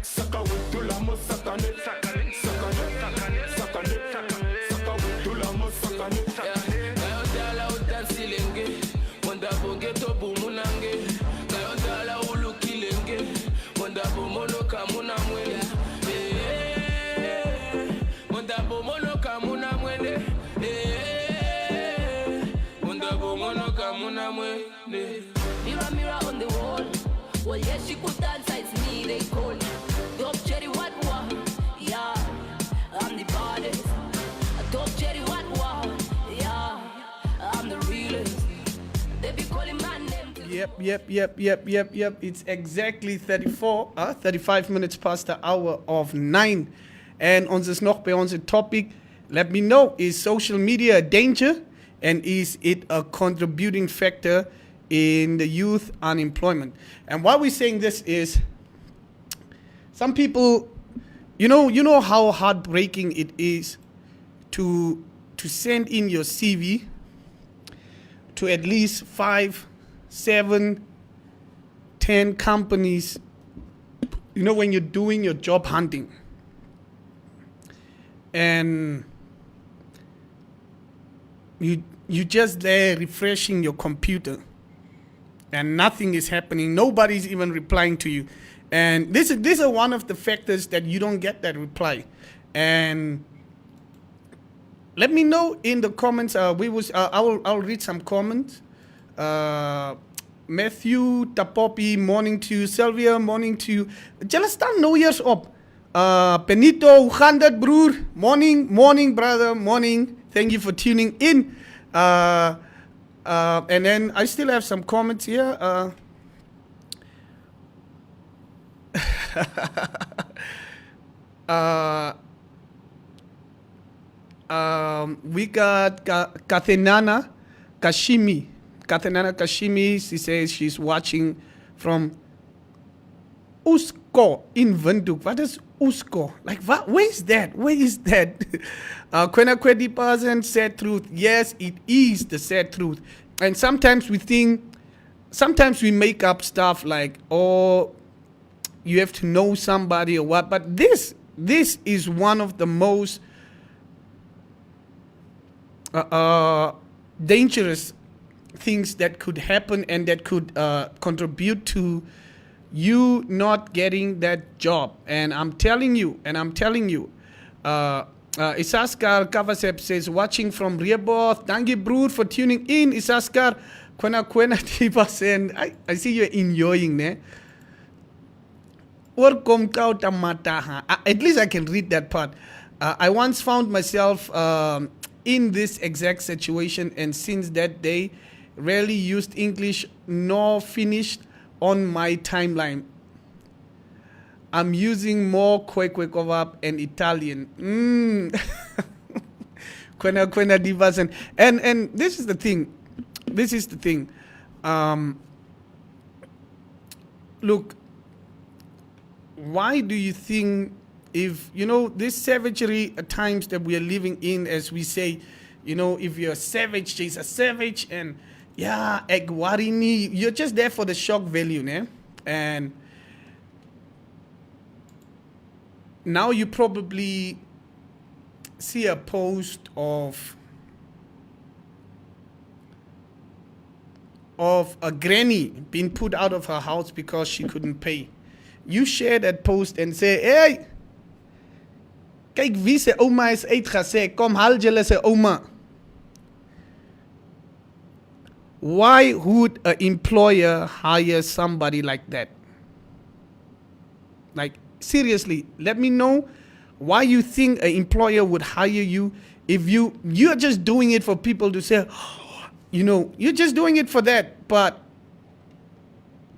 S11: Saka with Tula Musaka
S8: she could dance, it's me, they call it. Top cherry, what? Yeah, I'm the baddest. Top cherry, what? Yeah, I'm the realest. They be calling my name.
S1: Yep. It's exactly 35 minutes past the hour of 9. And ons is nog by onze topic. Let me know, is social media a danger? And is it a contributing factor in the youth unemployment? And why we're saying this is, some people, you know how heartbreaking it is to send in your CV to at least 5, 7, 10 companies, when you're doing your job hunting. And you just there refreshing your computer and nothing is happening. Nobody's even replying to you. And this is one of the factors that you don't get that reply. And let me know in the comments. I'll read some comments. Matthew Tapopi, morning to you. Sylvia, morning to you. Julle staan nou eers op. Benito, hoe gaan dit, broer? Morning, brother, morning. Thank you for tuning in. And then I still have some comments here. We got Kathenana Kashimi. She says she's watching from Usko in Windhoek. What is Usko? Like, what? Where is that? Kwena Kwedi person, sad truth. Yes, it is the sad truth. And sometimes we make up stuff like, oh, you have to know somebody or what. But this is one of the most dangerous things that could happen and that could contribute to you not getting that job. And I'm telling you, Isaskar Kavasep says, watching from Rehoboth. Thank you, broer, for tuning in. Isaskar, Kwena Tivas, and I see you enjoying, ne? At least I can read that part. I once found myself in this exact situation, and since that day, rarely used English nor finished on my timeline. I'm using more Kwekwekovap and Italian. Kwena divas and this is the thing. Look, why do you think, if this savagery at times that we are living in, as we say, if you're a savage, she's a savage, and yeah, egwarini, you're just there for the shock value, ne? And now you probably see a post of a granny being put out of her house because she couldn't pay. You share that post and say, hey, kyk wie se ouma is uitgesê, kom haal julle se ouma. Why would an employer hire somebody like that? Like, seriously, let me know why you think an employer would hire you if you're just doing it for people to say, you're just doing it for that. But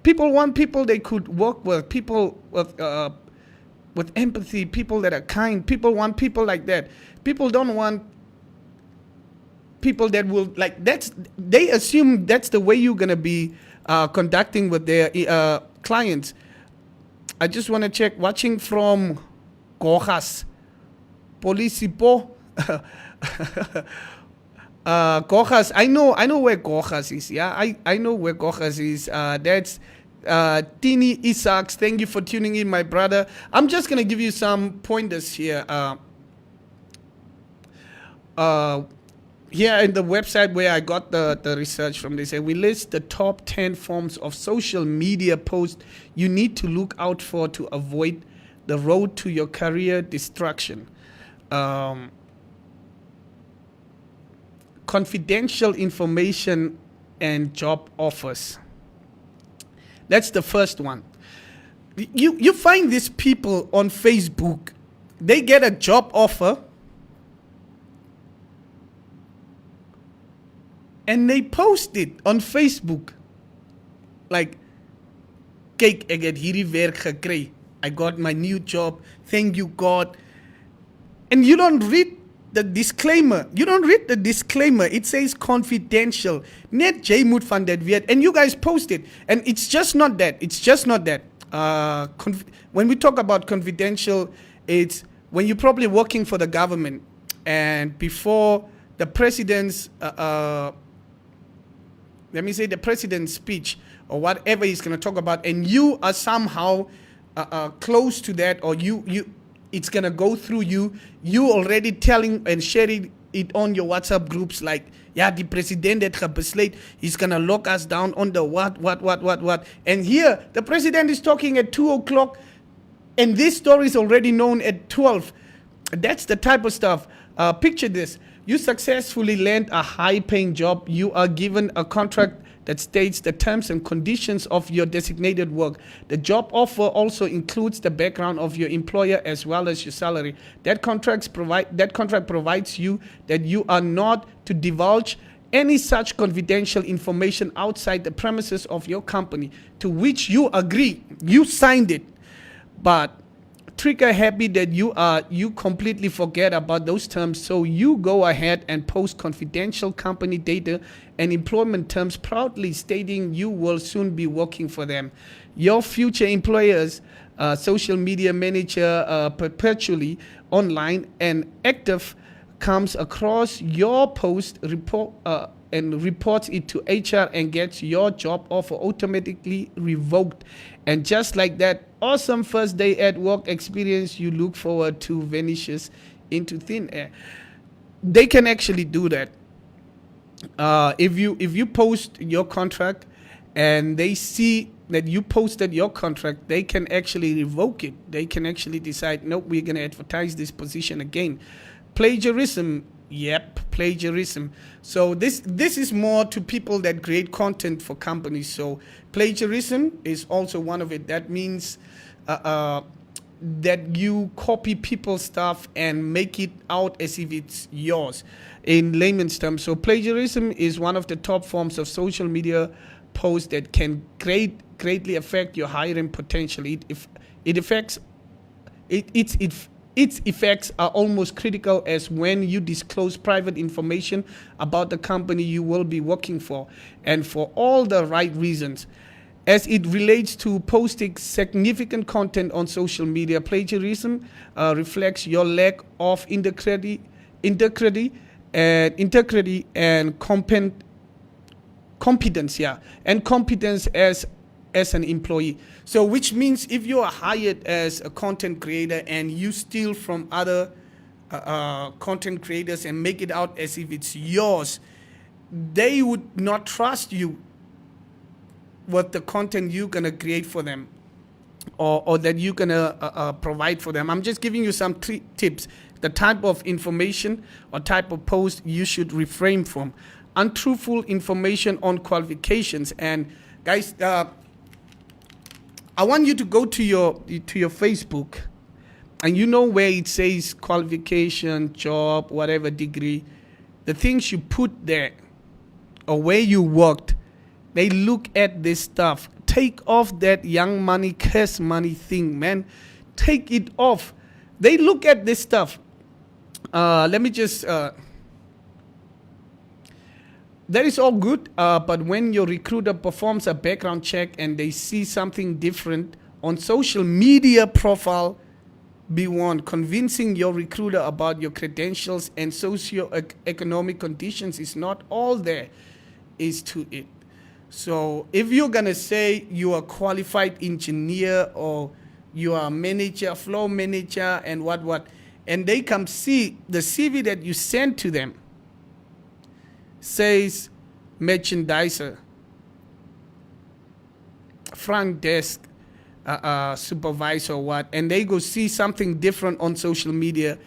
S1: people want people they could work with, people with empathy, people that are kind. People want people like that. People don't want people that will, they assume that's the way you're going to be conducting with their clients. I just want to check, watching from Kochas, Polisipo. Kochas, I know where Kochas is. Yeah, I know where Kochas is. That's Tini Isaacs. Thank you for tuning in, my brother. I'm just going to give you some pointers here. Here in the website where I got the research from, they say we list the top 10 forms of social media posts you need to look out for to avoid the road to your career destruction. Confidential information and job offers. That's the first one. You find these people on Facebook, they get a job offer and they post it on Facebook. Like, kyk, ek het hierdie werk gekry. I got my new job. Thank you, God. And you don't read the disclaimer. You don't read the disclaimer. It says confidential. Net jy moet van dit weet. And you guys post it. And it's just not that. It's just not that. When we talk about confidential, it's when you're probably working for the government and before the president's, let me say the president's speech or whatever he's going to talk about, and you are somehow close to that, or it's going to go through you already telling and sharing it on your WhatsApp groups like, yeah, the president het gebesluit, he's going to lock us down on the what. And here, the president is talking at 2 o'clock, and this story is already known at 12. That's the type of stuff. Picture this. You successfully land a high-paying job. You are given a contract that states the terms and conditions of your designated work. The job offer also includes the background of your employer as well as your salary. That contract provides you that you are not to divulge any such confidential information outside the premises of your company, to which you agree. You signed it, but trigger happy that you completely forget about those terms, so you go ahead and post confidential company data and employment terms, proudly stating you will soon be working for them. Your future employer's social media manager, perpetually online and active, comes across your post report and reports it to HR and gets your job offer automatically revoked. And just like that, awesome first day at work experience you look forward to vanishes into thin air. They can actually do that. If you post your contract and they see that you posted your contract, they can actually revoke it. They can actually decide, nope, we're going to advertise this position again. Plagiarism. Yep, plagiarism. So this is more to people that create content for companies. So plagiarism is also one of it. That means that you copy people's stuff and make it out as if it's yours in layman's terms. So plagiarism is one of the top forms of social media posts that can greatly affect your hiring potential. Its effects are almost critical as when you disclose private information about the company you will be working for, and for all the right reasons. As it relates to posting significant content on social media, plagiarism reflects your lack of integrity and competence as an employee. So which means if you are hired as a content creator and you steal from other content creators and make it out as if it's yours, they would not trust you with the content you're going to create for them or that you're going to provide for them. I'm just giving you some tips, the type of information or type of post you should refrain from. Untruthful information on qualifications. And guys, I want you to go to your Facebook, and you know where it says qualification, job, whatever degree, the things you put there or where you worked, they look at this stuff. Take off that young money, curse money thing, man. Take it off. They look at this stuff. Let me just... that is all good, but when your recruiter performs a background check and they see something different on social media profile, be warned, convincing your recruiter about your credentials and socio-economic conditions is not all there is to it. So if you're going to say you are a qualified engineer or you are a manager, floor manager and what, and they come see the CV that you sent to them, says merchandiser, front desk supervisor or what, and they go see something different on social media,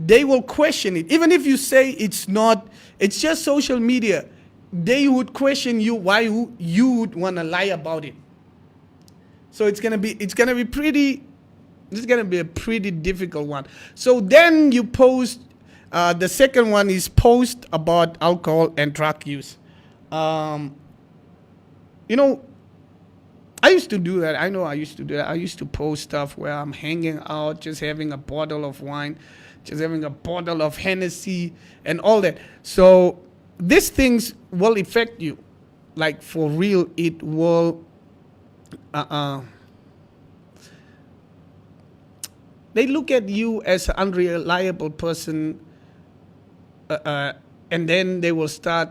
S1: they will question it. Even if you say it's not, it's just social media, they would question you why you would want to lie about it. So it's gonna be a pretty difficult one. So then you post. The second one is post about alcohol and drug use. I used to do that. I know I used to do that. I used to post stuff where I'm hanging out, just having a bottle of wine, just having a bottle of Hennessy and all that. So these things will affect you. Like for real, it will. They look at you as an unreliable person, and then they will start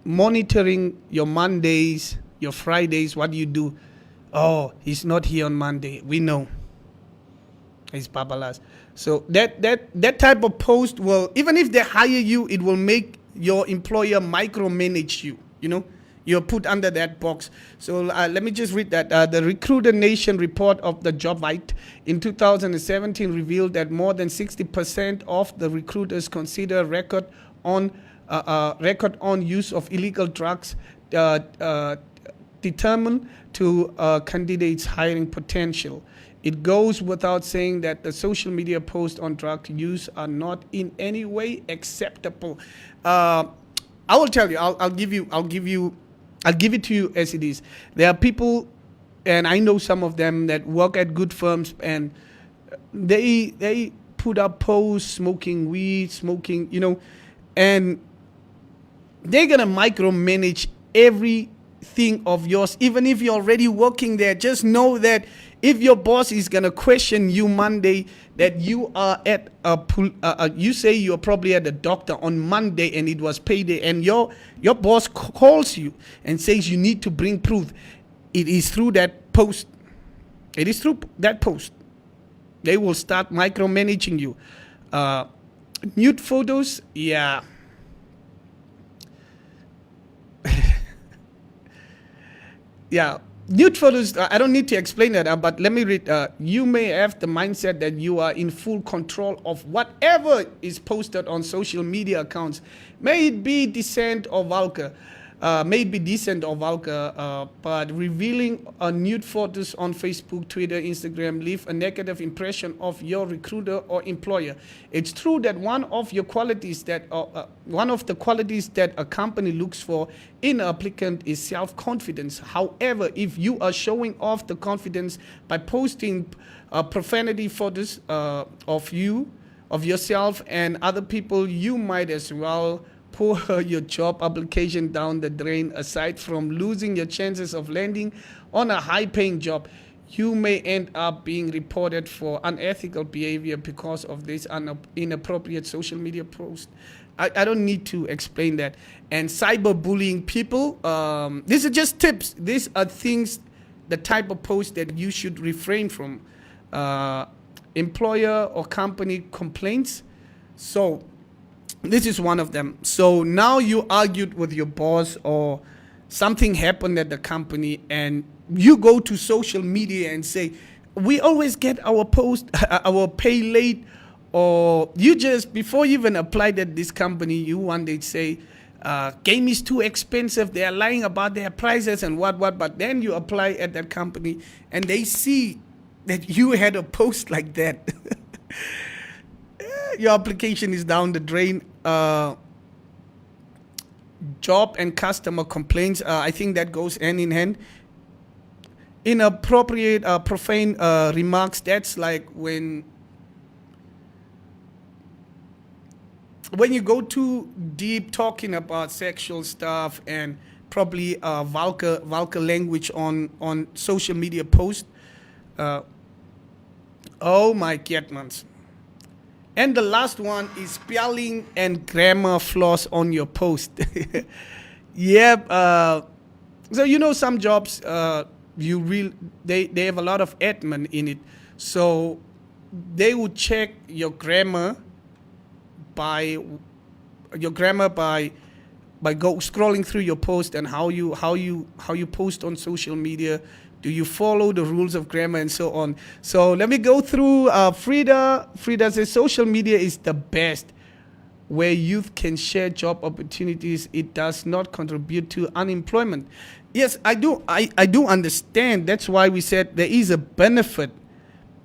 S1: monitoring your Mondays, your Fridays, what you do. Oh, he's not here on Monday. We know. He's Babalas. So that type of post will, even if they hire you, it will make your employer micromanage you. You're put under that box. So let me just read that. The Recruiter Nation report of the Jobvite in 2017 revealed that more than 60% of the recruiters consider record on use of illegal drugs determined to candidates' hiring potential. It goes without saying that the social media posts on drug use are not in any way acceptable. I will tell you. I'll give it to you as it is. There are people, and I know some of them that work at good firms, and they put up posts smoking weed, and they're gonna micromanage everything of yours. Even if you're already working there, just know that if your boss is gonna question you Monday, that you are at you say you're probably at the doctor on Monday and it was payday, and your boss calls you and says you need to bring proof. It is through that post. It is through that post. They will start micromanaging you. Nude photos, yeah. Yeah. Nude photos, I don't need to explain that, but let me read. You may have the mindset that you are in full control of whatever is posted on social media accounts. May it be decent or vulgar, but revealing nude photos on Facebook, Twitter, Instagram leave a negative impression of your recruiter or employer. It's true that one of the qualities that a company looks for in an applicant is self-confidence. However, if you are showing off the confidence by posting profanity photos of yourself and other people, you might as well pour your job application down the drain. Aside from losing your chances of landing on a high-paying job, you may end up being reported for unethical behavior because of this inappropriate social media post. I don't need to explain that. And cyberbullying people, these are just tips. These are things, the type of post that you should refrain from. Employer or company complaints. So this is one of them. So now you argued with your boss or something happened at the company, and you go to social media and say, we always get our our pay late, or you just, before you even applied at this company, you one day say, game is too expensive, they are lying about their prices and what, but then you apply at that company and they see that you had a post like that. Your application is down the drain. Job and customer complaints, I think that goes hand in hand. Inappropriate, profane remarks, that's like when you go too deep talking about sexual stuff and probably vulgar language on social media posts. Oh my Kietmans. And the last one is spelling and grammar flaws on your post. Yeah. So some jobs they have a lot of admin in it. So they would check your grammar by scrolling through your post and how you post on social media. Do you follow the rules of grammar and so on? So let me go through. Frida says social media is the best. where youth can share job opportunities, it does not contribute to unemployment. Yes, I do. I do understand. That's why we said there is a benefit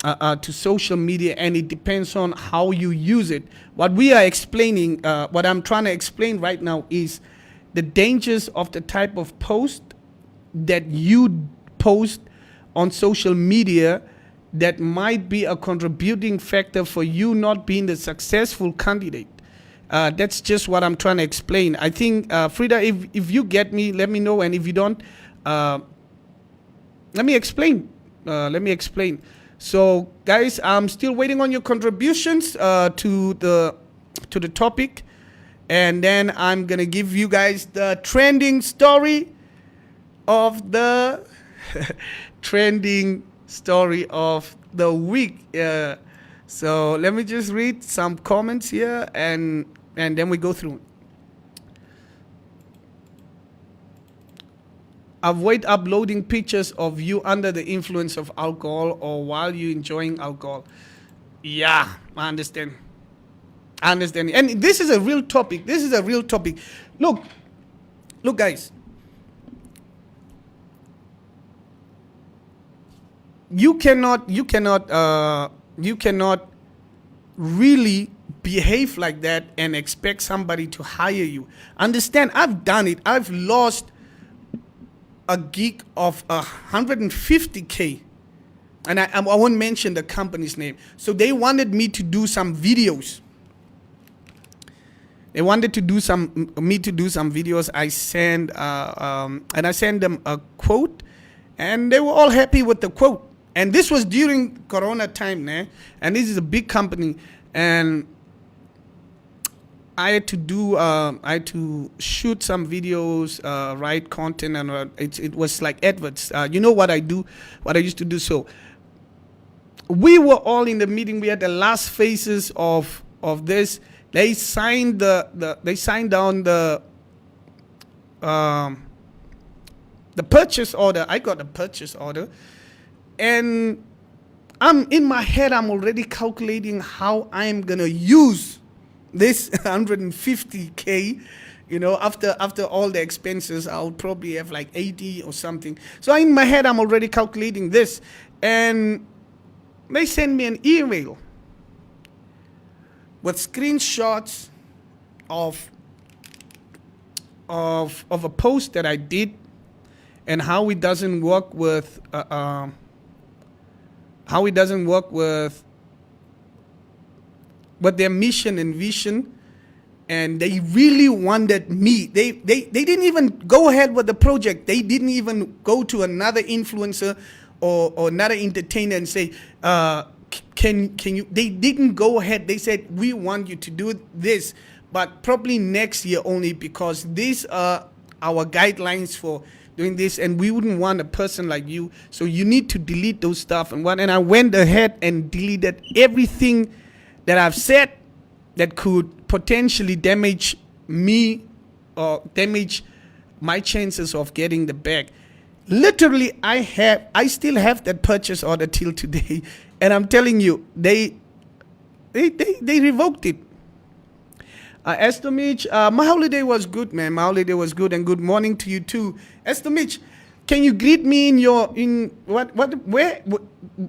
S1: to social media, and it depends on how you use it. What we are explaining, what I'm trying to explain right now, is the dangers of the type of post that you post on social media that might be a contributing factor for you not being the successful candidate. That's just what I'm trying to explain. I think, Frida, if you get me, let me know. And if you don't, let me explain. So, guys, I'm still waiting on your contributions to the topic. And then I'm going to give you guys the trending story of the week. So let me just read some comments here, and then we go through. Avoid uploading pictures of you under the influence of alcohol or while you enjoying alcohol. Yeah, I understand. And this is a real topic. Look, guys. You cannot really behave like that and expect somebody to hire you. Understand, I've done it. I've lost a gig of 150K, and I won't mention the company's name. So they wanted me to do some videos. They wanted to do some videos. I sent them a quote, and they were all happy with the quote. And this was during Corona time, and this is a big company, and I had to shoot some videos, write content, and it was like adverts. You know what I used to do. So we were all in the meeting. We had the last phases of this. They signed down the purchase order. I got a purchase order. And I'm in my head, I'm already calculating how I'm gonna use this 150K. After all the expenses, I'll probably have like 80 or something. So in my head, I'm already calculating this, and they send me an email with screenshots of a post that I did, and how it doesn't work with their mission and vision. And they really wanted me. They didn't even go ahead with the project. They didn't even go to another influencer or another entertainer and say, can you? They didn't go ahead. They said, we want you to do this, but probably next year only, because these are our guidelines for doing this, and we wouldn't want a person like you, so you need to delete those stuff. And I went ahead and deleted everything that I've said that could potentially damage me or damage my chances of getting the bag. Literally, I still have that purchase order till today, and I'm telling you, they revoked it. Esther Mich, my holiday was good, man. My holiday was good, and good morning to you too. Esther Mich, can you greet me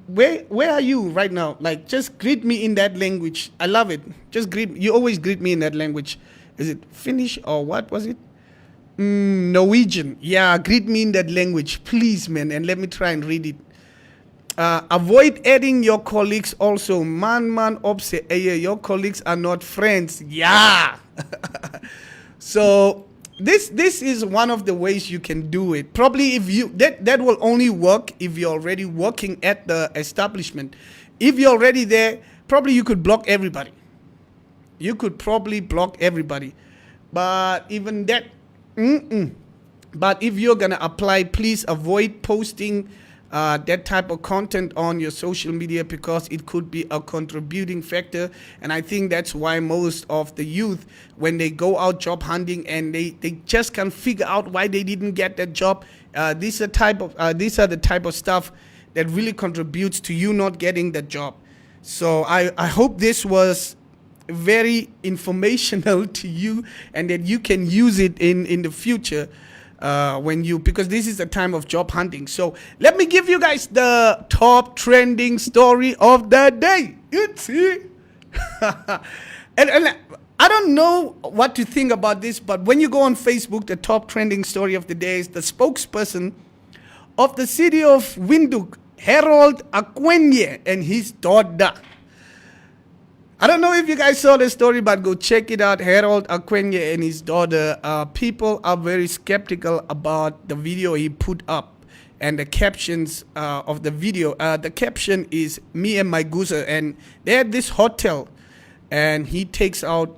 S1: where are you right now? Like, just greet me in that language. I love it. You always greet me in that language. Is it Finnish or what was it? Norwegian. Yeah, greet me in that language, please, man, and let me try and read it. Avoid adding your colleagues also. Man, obse, your colleagues are not friends. Yeah. So this is one of the ways you can do it. Probably if you that will only work if you're already working at the establishment. If you're already there, probably you could block everybody. But even that, But if you're gonna apply, please avoid posting that type of content on your social media, because it could be a contributing factor. And I think that's why most of the youth, when they go out job hunting and they just can't figure out why they didn't get that job, these are the type of stuff that really contributes to you not getting the job. So I hope this was very informational to you, and that you can use it in the future because this is a time of job hunting. So let me give you guys the top trending story of the day. It's here. and I don't know what to think about this, but when you go on Facebook, the top trending story of the day is the spokesperson of the city of Windhoek, Harold Akwenye, and his daughter. I don't know if you guys saw the story, but go check it out. Harold Akwenye and his daughter. People are very skeptical about the video he put up and the captions of the video. The caption is "Me and my gooser," and they're at this hotel, and he takes out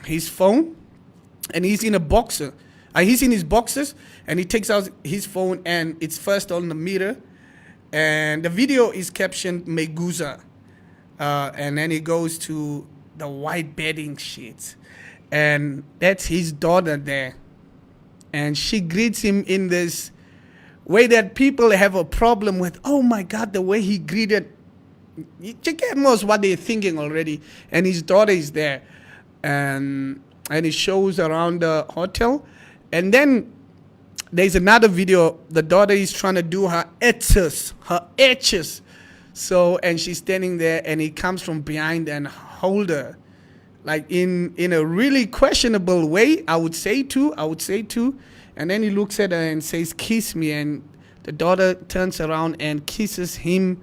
S1: his phone, and he's in a boxer. He's in his boxers, and he takes out his phone, and it's first on the mirror, and the video is captioned "Meguza." And then he goes to the white bedding sheets, and that's his daughter there, and she greets him in this way that people have a problem with. Oh my God, the way he greeted, you get most what they're thinking already. And his daughter is there, and he shows around the hotel, and then there's another video. The daughter is trying to do her etches. So, and she's standing there, and he comes from behind and hold her, like in a really questionable way, I would say too. And then he looks at her and says, "Kiss me." And the daughter turns around and kisses him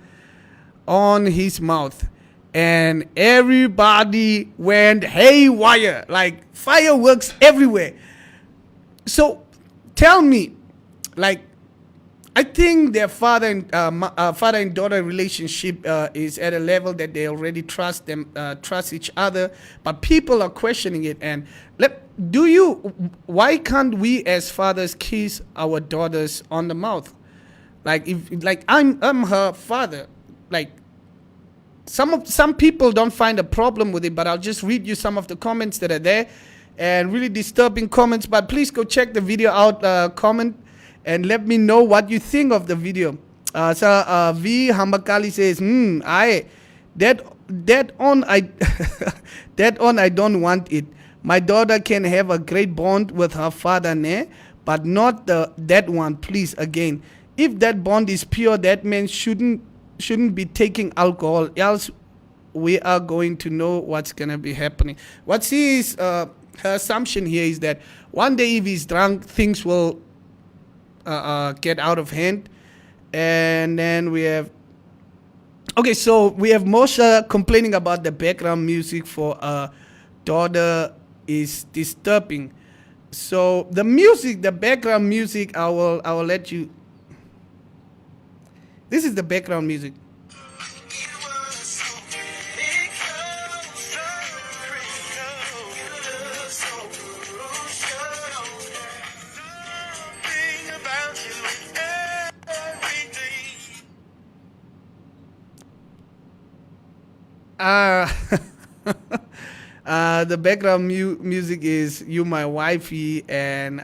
S1: on his mouth. And everybody went haywire, like fireworks everywhere. So tell me, like, I think their father and daughter relationship is at a level that they already trust each other, but people are questioning it. And why can't we as fathers kiss our daughters on the mouth? Like, I'm her father. Like, some people don't find a problem with it, but I'll just read you some of the comments that are there, and really disturbing comments. But please go check the video out, comment, and let me know what you think of the video. V Hambakali says, that on I don't want it. My daughter can have a great bond with her father, but not that one, please. Again, if that bond is pure, that man shouldn't be taking alcohol, else we are going to know what's gonna be happening. What she is, her assumption here is that one day if he's drunk, things will get out of hand. And then we have Moshe complaining about the background music for daughter is disturbing. So the background music, I will let you. This is the background music. The background music is "You My Wifey," and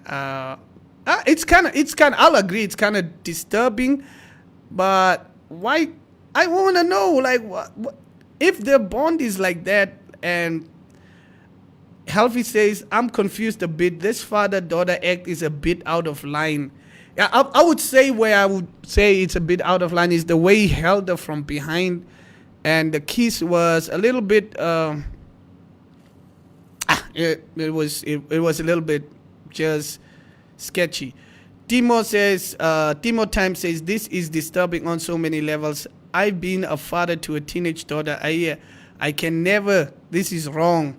S1: it's kind of I'll agree, it's kind of disturbing, but why? I want to know, like, what if the bond is like that. And Healthy says, I'm confused a bit. This father-daughter act is a bit out of line. Yeah, I would say where I would say it's a bit out of line is the way he held her from behind, and the kiss was a little bit. It was a little bit just sketchy. Timo Time says, this is disturbing on so many levels. I've been a father to a teenage daughter. I can never. This is wrong.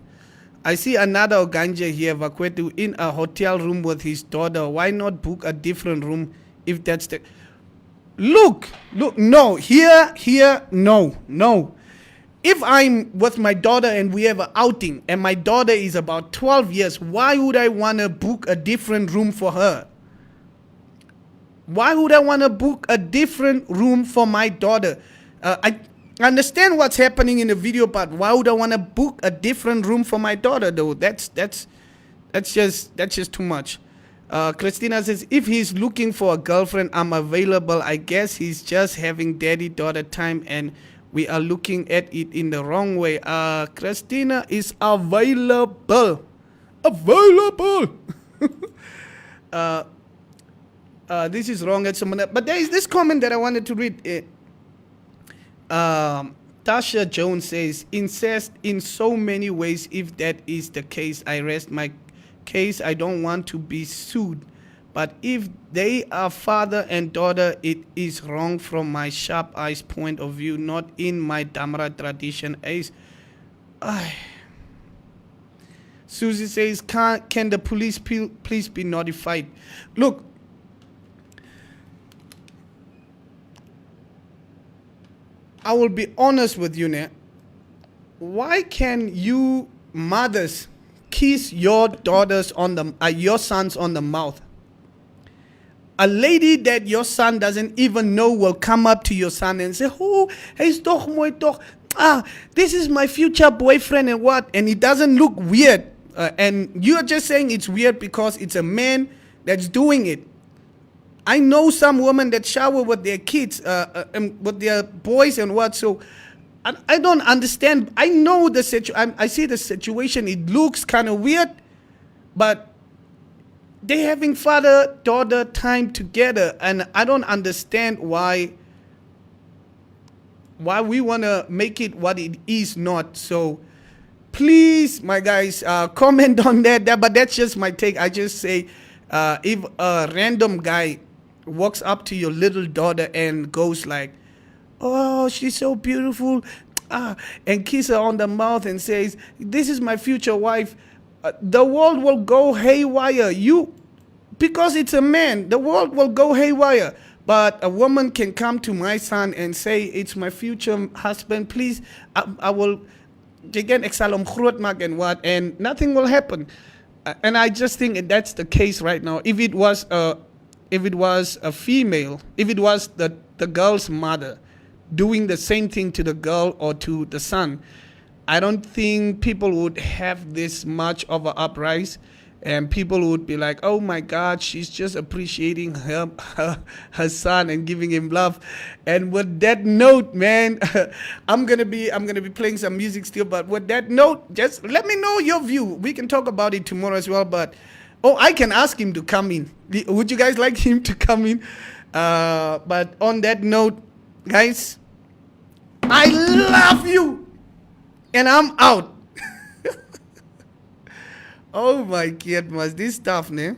S1: I see another Oganja here, Vakwetu, in a hotel room with his daughter. Why not book a different room if that's the... Look, no, here, no. If I'm with my daughter and we have an outing and my daughter is about 12 years, why would I want to book a different room for her? Why would I want to book a different room for my daughter? I understand what's happening in the video, but why would I want to book a different room for my daughter, though? That's just too much. Christina says, if he's looking for a girlfriend, I'm available. I guess he's just having daddy-daughter time and we are looking at it in the wrong way. Christina is available. This is wrong at someone. But there is this comment that I wanted to read. Tasha Jones says, incest in so many ways. If that is the case, I rest my case. I don't want to be sued. But if they are father and daughter, it is wrong from my sharp eyes point of view, not in my Damra tradition. Susie says, can the police please be notified? Look, I will be honest with you now. Why can you mothers kiss your daughters on the your sons on the mouth? A lady that your son doesn't even know will come up to your son and say, "Oh, he's toch mooi toch. This is my future boyfriend and what?" And it doesn't look weird. And you're just saying it's weird because it's a man that's doing it. I know some women that shower with their kids, with their boys and what. So I don't understand. I know the situation. I see the situation. It looks kind of weird, but they're having father-daughter time together, and I don't understand why we want to make it what it is not. So please, my guys, comment on that. But that's just my take. I just say, if a random guy walks up to your little daughter and goes like, "Oh, she's so beautiful," and kiss her on the mouth and says, "This is my future wife," the world will go haywire. Because it's a man, the world will go haywire. But a woman can come to my son and say, "It's my future husband, please, I will again exalom groot maak and what," and nothing will happen. And I just think that's the case right now. If it was a female, if it was the girl's mother doing the same thing to the girl or to the son, I don't think people would have this much of an uprise, and people would be like, "Oh my God, she's just appreciating her son and giving him love." And with that note, man, I'm gonna be playing some music still. But with that note, just let me know your view. We can talk about it tomorrow as well. But I can ask him to come in. Would you guys like him to come in? But on that note, guys, I love you, and I'm out. Oh my God, must this stuff, ne?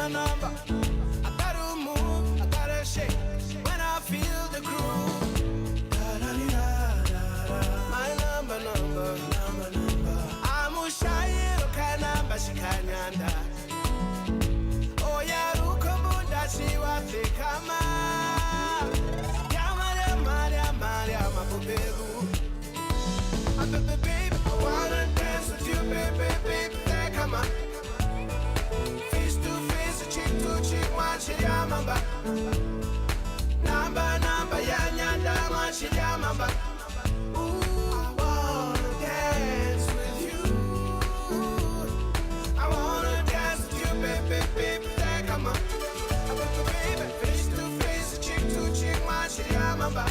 S8: Number. I gotta move, I gotta shake when I feel the groove. My number. I'm a shy, okay, number, she can't yanda. Oh, yeah, Rukabunda, she was the kama. Maria, my baby. Baby, I wanna dance with you, baby, come on. Mamba. Number, yeah, nyanda, mamba. Ooh, I wanna dance with you. I wanna dance with you, baby, come on. Baby, face to face, cheek to cheek, mamba.